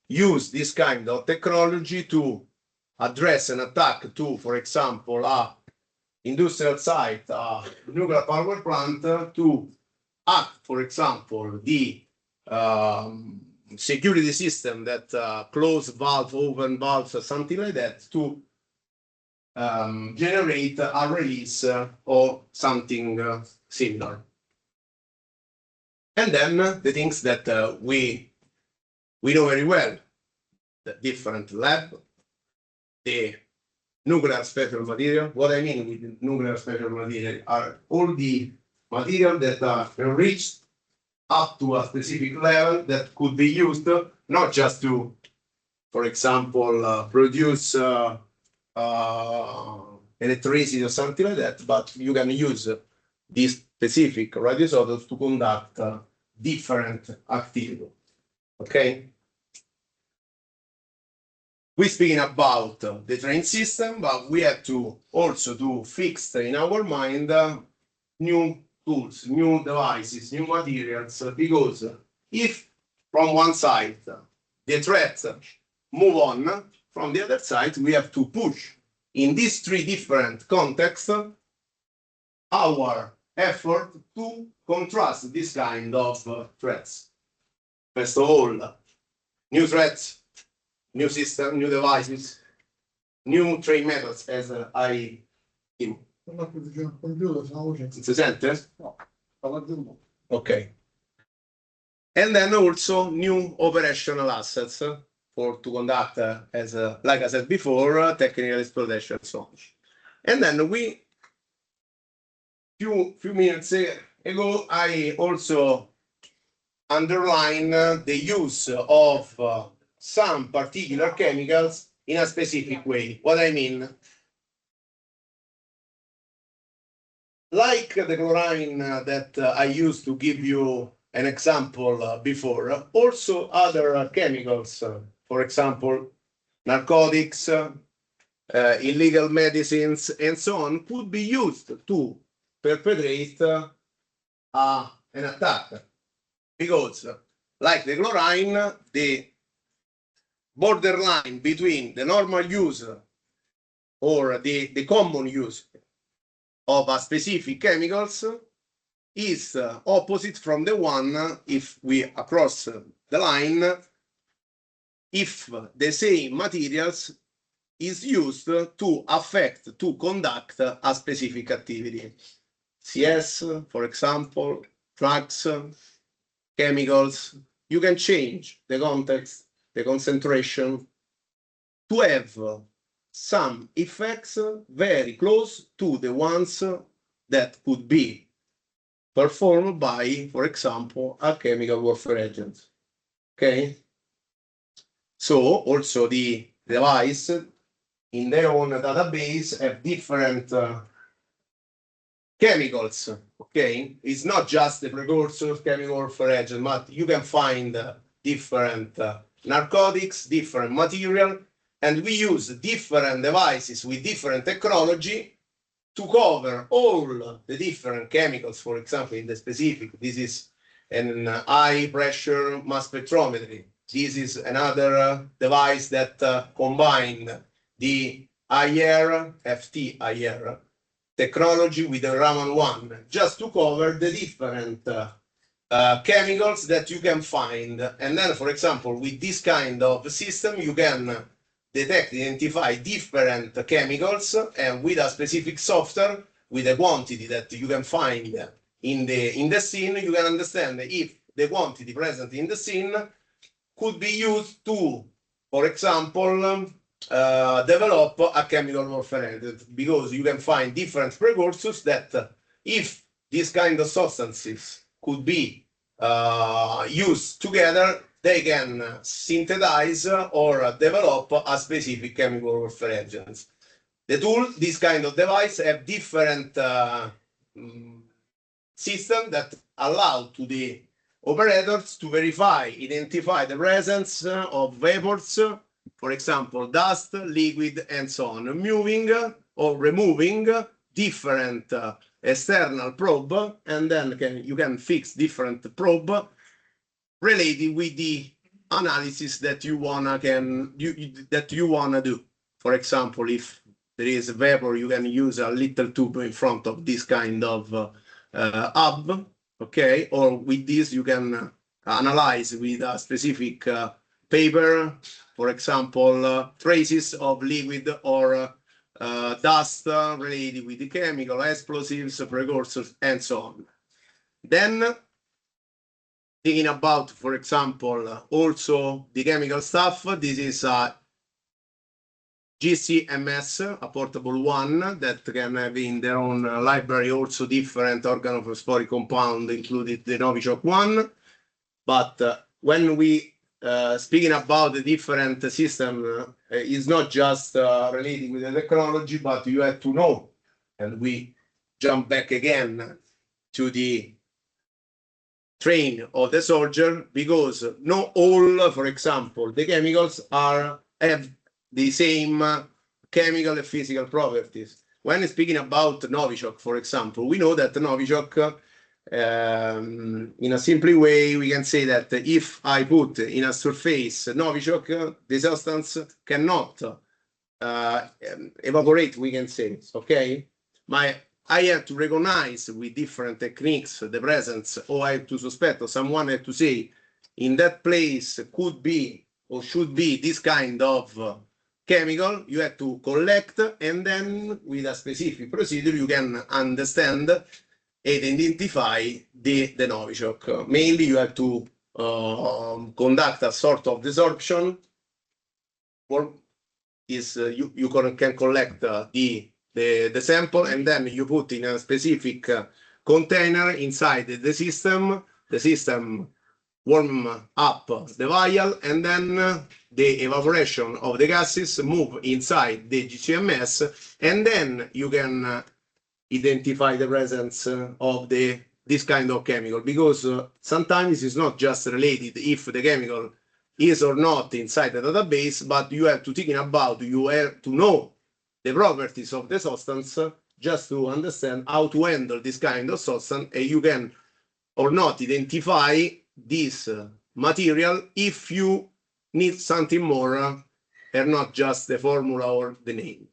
use this kind of technology to address an attack to, for example, a industrial site, a nuclear power plant, to act, for example, the security system that close valve, open valves, something like that, to generate a release or something similar. And then the things that we know very well, the different lab, the nuclear special material. What I mean with nuclear special material are all the material that are enriched up to a specific level that could be used not just to, for example, produce electricity or something like that, but you can use these specific radioisotopes to conduct different activity. Okay? We're speaking about the train system, but we have to also to fix in our mind new tools, new devices, new materials, because if from one side the threats move on, from the other side we have to push in these three different contexts our effort to contrast this kind of threats. First of all, new threats, new system, new devices, new trade methods, as I si sente? Ok. And then also new operational assets to conduct, as like I said before, technical exploitation and so on. And then few minutes ago, I also underline the use of some particular chemicals in a specific way. What I mean, like the chlorine that I used to give you an example before, also other chemicals, for example, narcotics, illegal medicines, and so on, could be used to perpetrate an attack. Because, like the chlorine, the borderline between the normal use or the common use of a specific chemicals is opposite from the one if we across the line, if the same materials is used to affect, to conduct a specific activity. CS, for example, drugs, chemicals, you can change the context, the concentration, to have some effects very close to the ones that could be performed by, for example, a chemical warfare agent. Okay? So also the device in their own database have different chemicals. Okay? It's not just the precursor chemical warfare agent, but you can find different narcotics, different material, and we use different devices with different technology to cover all the different chemicals. For example, in the specific, this is an high pressure mass spectrometry. This is another device that combined the IR, FT IR technology with the Raman 1, just to cover the different chemicals that you can find. And then, for example, with this kind of system, you can detect, identify different chemicals, and with a specific software, with a quantity that you can find in the scene, you can understand if the quantity present in the scene could be used to, for example, develop a chemical warfare agent, because you can find different precursors that, if these kind of substances could be used together, they can synthesize or develop a specific chemical warfare agent. The tool, this kind of device, have different systems that allow to the operators to verify, identify the presence of vapors, for example, dust, liquid, and so on, moving or removing different external probe, and then you can fix different probe related with the analysis that you wanna do. For example, if there is a vapor, you can use a little tube in front of this kind of hub, okay? Or with this, you can analyze with a specific paper, for example, traces of liquid or dust related with the chemical, explosives, precursors, and so on. Then, thinking about, for example, also the chemical stuff, this is a GCMS, a portable one that can have in their own library also different organophosphoric compound, including the Novichok one. But when we speaking about the different system, is not just related with the technology, but you have to know, and we jump back again to the train of the soldier, because not all, for example, the chemicals have the same chemical and physical properties. When speaking about Novichok, for example, we know that Novichok, in a simple way, we can say that if I put in a surface Novichok, the substance cannot evaporate, we can say, okay? I have to recognize with different techniques the presence, or I have to suspect, or someone have to say, in that place could be or should be this kind of chemical. You have to collect, and then with a specific procedure, you can understand and identify the Novichok. Mainly, you have to conduct a sort of desorption. Or you can collect the sample, and then you put in a specific container inside the system. The system warm up the vial, and then the evaporation of the gases move inside the GCMS, and then you can identify the presence of this kind of chemical, because sometimes it's not just related if the chemical is or not inside the database, but you have to think about, you have to know the properties of the substance just to understand how to handle this kind of substance, and you can or not identify this material if you need something more and not just the formula or the name.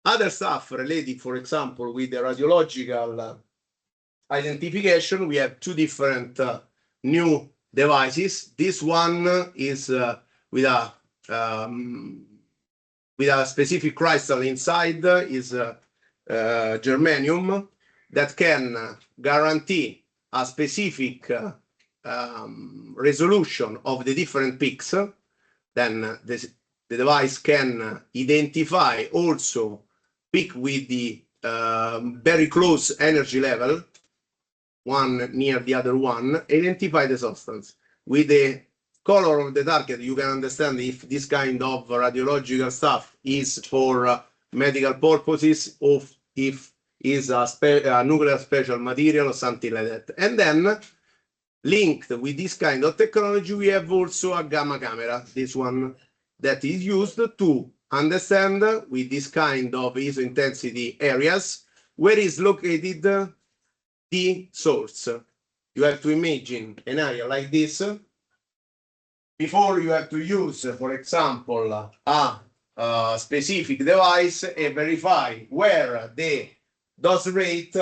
Other stuff related, for example, with the radiological identification, we have two different new devices. This one is with a specific crystal inside, is germanium, that can guarantee a specific resolution of the different peaks. Then the device can identify also peak with the very close energy level, one near the other one, identify the substance. With the color of the target, you can understand if this kind of radiological stuff is for medical purposes, or if is a nuclear special material or something like that. And then linked with this kind of technology, we have also a gamma camera, this one, that is used to understand with this kind of ISO intensity areas where is located the source. You have to imagine an area like this. Before you have to use, for example, a specific device and verify where the dose rate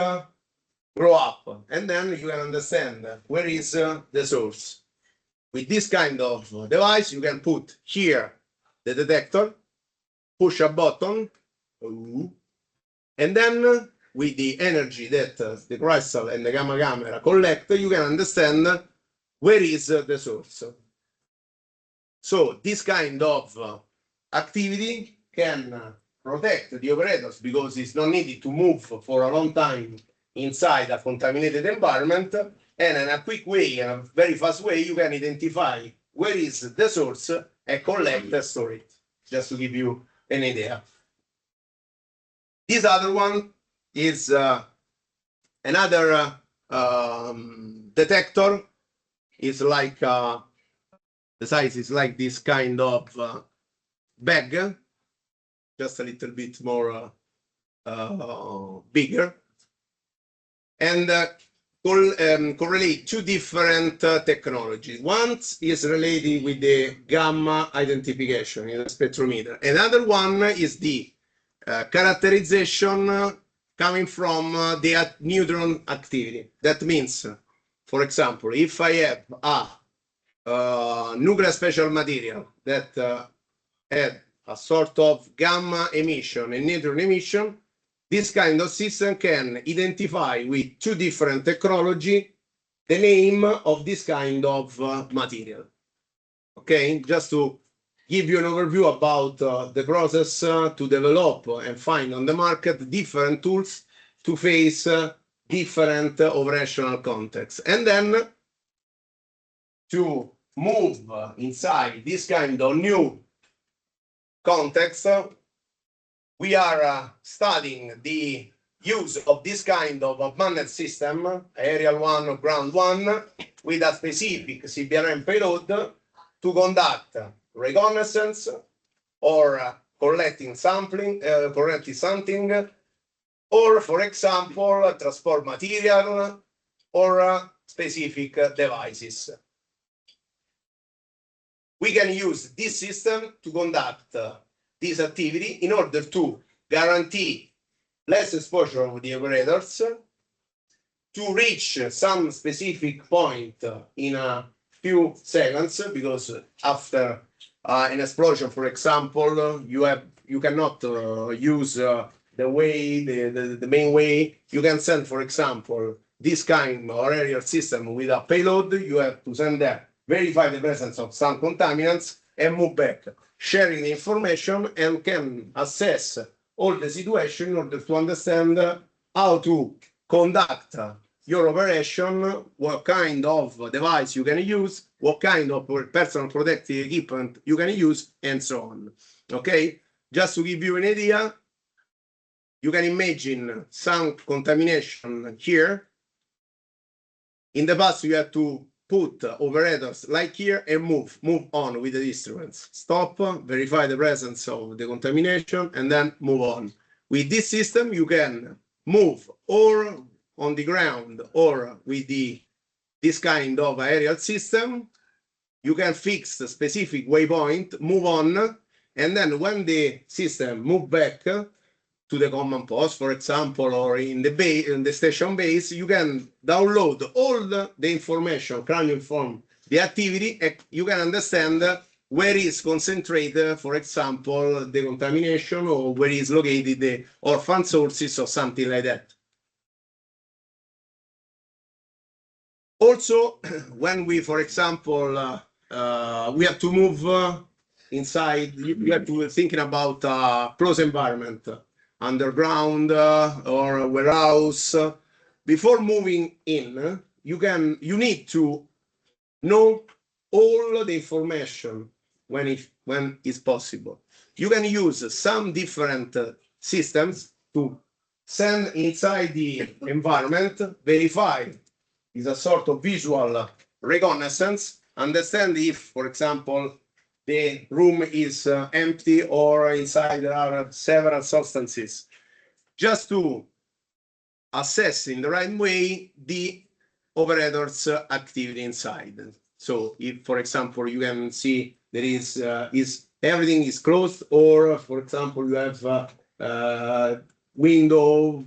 grow up, and then you can understand where is the source. With this kind of device, you can put here the detector, push a button, and then with the energy that the crystal and the gamma camera collect, you can understand where is the source. So this kind of activity can protect the operators, because it's not needed to move for a long time inside a contaminated environment, and in a quick way, in a very fast way, you can identify where is the source and collect and store it, just to give you an idea. This other one is another detector. It's like the size is like this kind of bag, just a little bit more bigger, and correlate two different technologies. One is related with the gamma identification in a spectrometer. Another one is the characterization coming from the neutron activity. That means, for example, if I have a nuclear special material that had a sort of gamma emission and neutron emission, this kind of system can identify with two different technology the name of this kind of material. Okay, just to give you an overview about the process to develop and find on the market different tools to face different operational contexts. And then to move inside this kind of new context, we are studying the use of this kind of unmanned system, aerial one or ground one, with a specific CBRN payload to conduct reconnaissance or collecting something, or, for example, transport material or specific devices. We can use this system to conduct this activity in order to guarantee less exposure of the operators to reach some specific point in a few seconds, because after an explosion, for example, you cannot use the main way. You can send, for example, this kind of aerial system with a payload. You have to send there, verify the presence of some contaminants, and move back, sharing the information, and can assess all the situation in order to understand how to conduct your operation, what kind of device you can use, what kind of personal protective equipment you can use, and so on. Okay? Just to give you an idea, you can imagine some contamination here. In the past, you have to put operators like here and move on with the instruments. Stop, verify the presence of the contamination, and then move on. With this system, you can move or on the ground or with this kind of aerial system. You can fix a specific waypoint, move on, and then when the system move back to the command post, for example, or in the station base, you can download all the information, cranial-inform the activity, and you can understand where is concentrated, for example, the contamination, or where is located the orphan sources or something like that. Also, when we, for example, we have to move inside, you have to thinking about close environment, underground or warehouse. Before moving in, you need to know all the information when it's possible. You can use some different systems to send inside the environment, verify, is a sort of visual reconnaissance, understand if, for example, the room is empty or inside there are several substances, just to assess in the right way the operator's activity inside. So if, for example, you can see there is everything is closed, or, for example, you have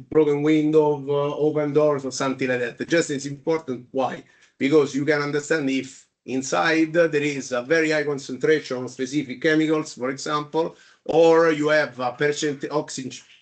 broken window, open doors, or something like that. Just it's important. Why? Because you can understand if inside there is a very high concentration of specific chemicals, for example, or you have a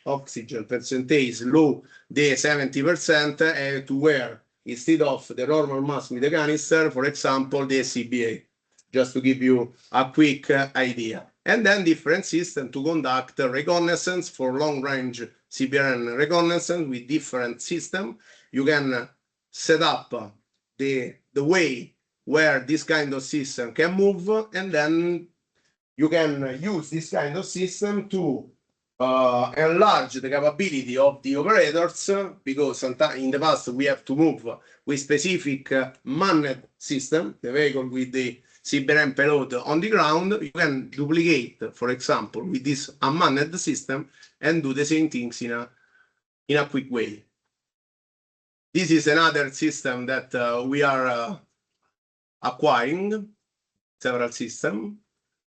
oxygen percentage low, the 70%, to where instead of the normal mass with the canister, for example, the CBA, just to give you a quick idea. And then different systems to conduct reconnaissance for long-range CBRN reconnaissance with different systems. You can set up the way where this kind of system can move, and then you can use this kind of system to enlarge the capability of the operators, because sometimes in the past we have to move with specific manned system, the vehicle with the CBRN payload on the ground. You can duplicate, for example, with this unmanned system and do the same things in a quick way. This is another system that we are acquiring, several systems,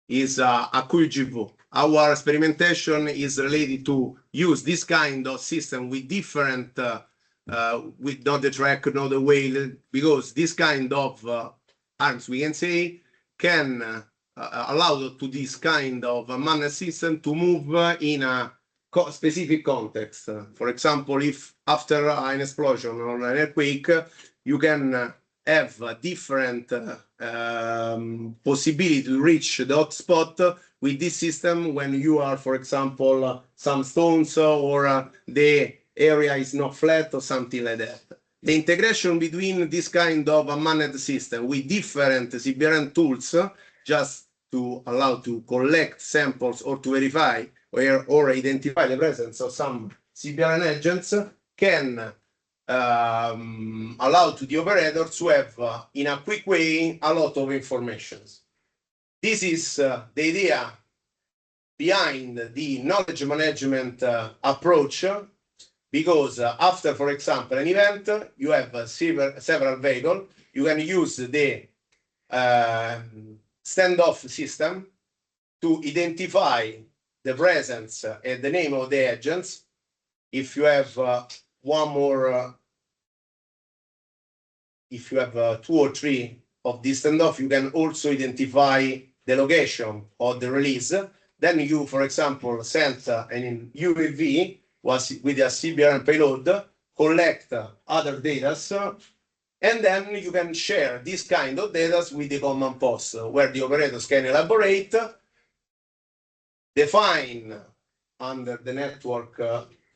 is a QGV. Our experimentation is related to use this kind of system with different, with not the track, not the whale, because this kind of arms, we can say, can allow to this kind of manned system to move in a specific context. For example, if after an explosion or an earthquake, you can have a different possibility to reach the hotspot with this system when you are, for example, some stones or the area is not flat or something like that. The integration between this kind of unmanned system with different CBRN tools, just to allow to collect samples or to verify or identify the presence of some CBRN agents, can allow to the operator to have in a quick way a lot of information. This is the idea behind the knowledge management approach, because after, for example, an event, you have several vehicles. You can use the standoff system to identify the presence and the name of the agents if you have one more, if you have 2 or 3 of this standoff, you can also identify the location of the release. Then you, for example, send an UAV with a CBRN payload, collect other data, and then you can share this kind of data with the command post, where the operators can elaborate, define under the network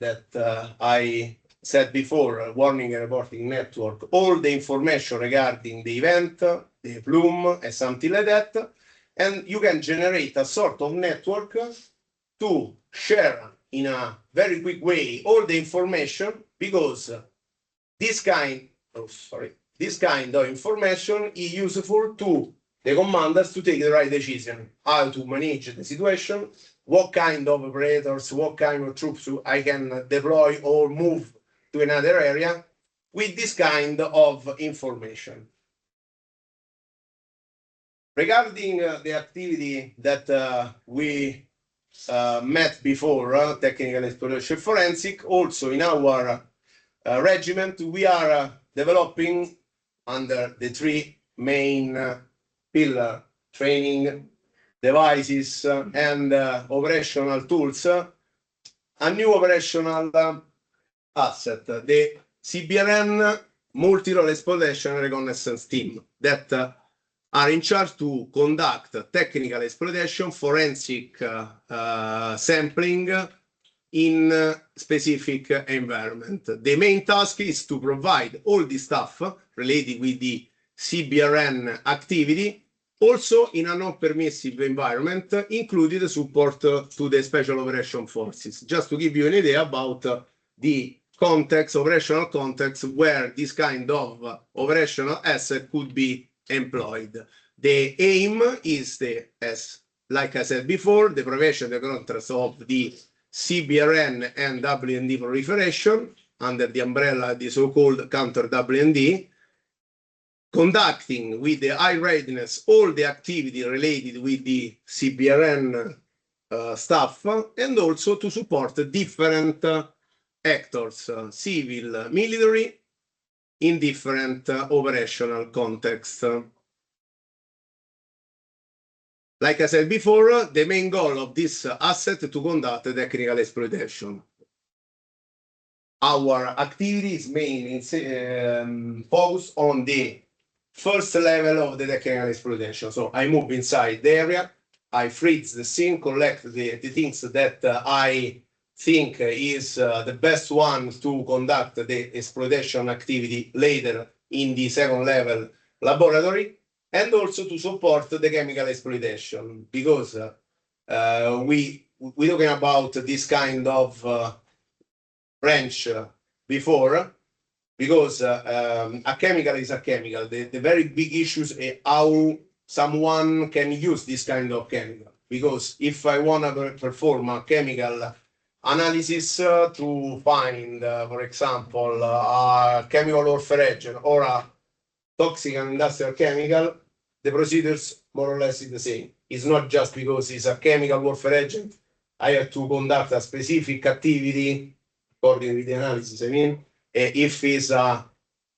that I said before, warning and reporting network, all the information regarding the event, the plume, and something like that. And you can generate a sort of network to share in a very quick way all the information, because this kind of information is useful to the commanders to take the right decision, how to manage the situation, what kind of operators, what kind of troops I can deploy or move to another area with this kind of information. Regarding the activity that we met before, technical exploration forensic, also in our regiment, we are developing under the 3 main pillar: training, devices, and operational tools, a new operational asset, the CBRN multi-role exploitation and reconnaissance team, that are in charge to conduct technical exploitation, forensic sampling in specific environment. The main task is to provide all the stuff related with the CBRN activity, also in a non-permissive environment, including support to the special operation forces. Just to give you an idea about the context, operational context, where this kind of operational asset could be employed. The aim is like I said before, the prevention and control of the CBRN and WND proliferation under the umbrella of the so-called counter WND, conducting with the high readiness all the activity related with the CBRN staff, and also to support different actors, civil, military, in different operational contexts. Like I said before, the main goal of this asset is to conduct technical exploitation. Our activity is mainly focused on the first level of the technical exploitation. So I move inside the area, I freeze the scene, collect the things that I think is the best one to conduct the exploitation activity later in the second level laboratory, and also to support the chemical exploitation, because we're talking about this kind of branch before, because a chemical is a chemical. The very big issues is how someone can use this kind of chemical. Because if I want to perform a chemical analysis to find, for example, a chemical warfare agent or a toxic and industrial chemical, the procedures more or less is the same. It's not just because it's a chemical warfare agent, I have to conduct a specific activity according to the analysis. I mean, if it's a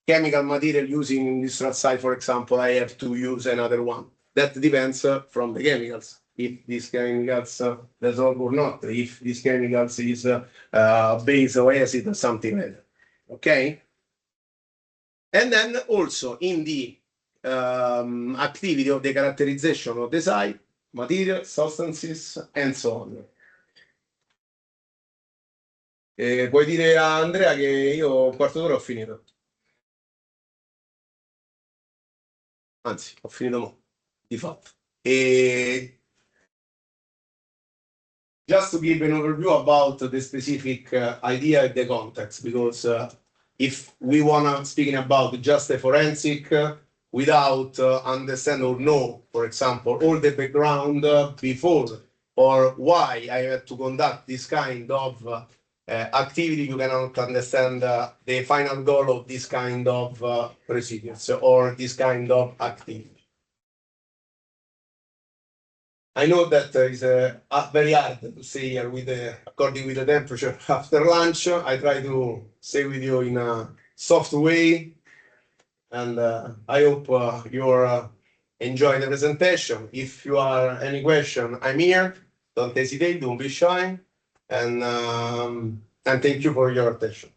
chemical material using industrial site, for example, I have to use another one. That depends from the chemicals. If these chemicals dissolve or not, if these chemicals is base or acid or something like that. Okay? And then also in the activity of the characterization of the site, material, substances, and so on. Puoi dire a Andrea che io un quarto d'ora ho finito. Anzi, ho finito mo, di fatto. Just to give an overview about the specific idea and the context, because if we want to speaking about just a forensic without understand or know, for example, all the background before or why I had to conduct this kind of activity, you cannot understand the final goal of this kind of procedures or this kind of activity. I know that it's very hard to stay here with according with the temperature after lunch. I try to stay with you in a soft way, and I hope you enjoy the presentation. If you are any question, I'm here. Don't hesitate. Don't be shy, and thank you for your attention.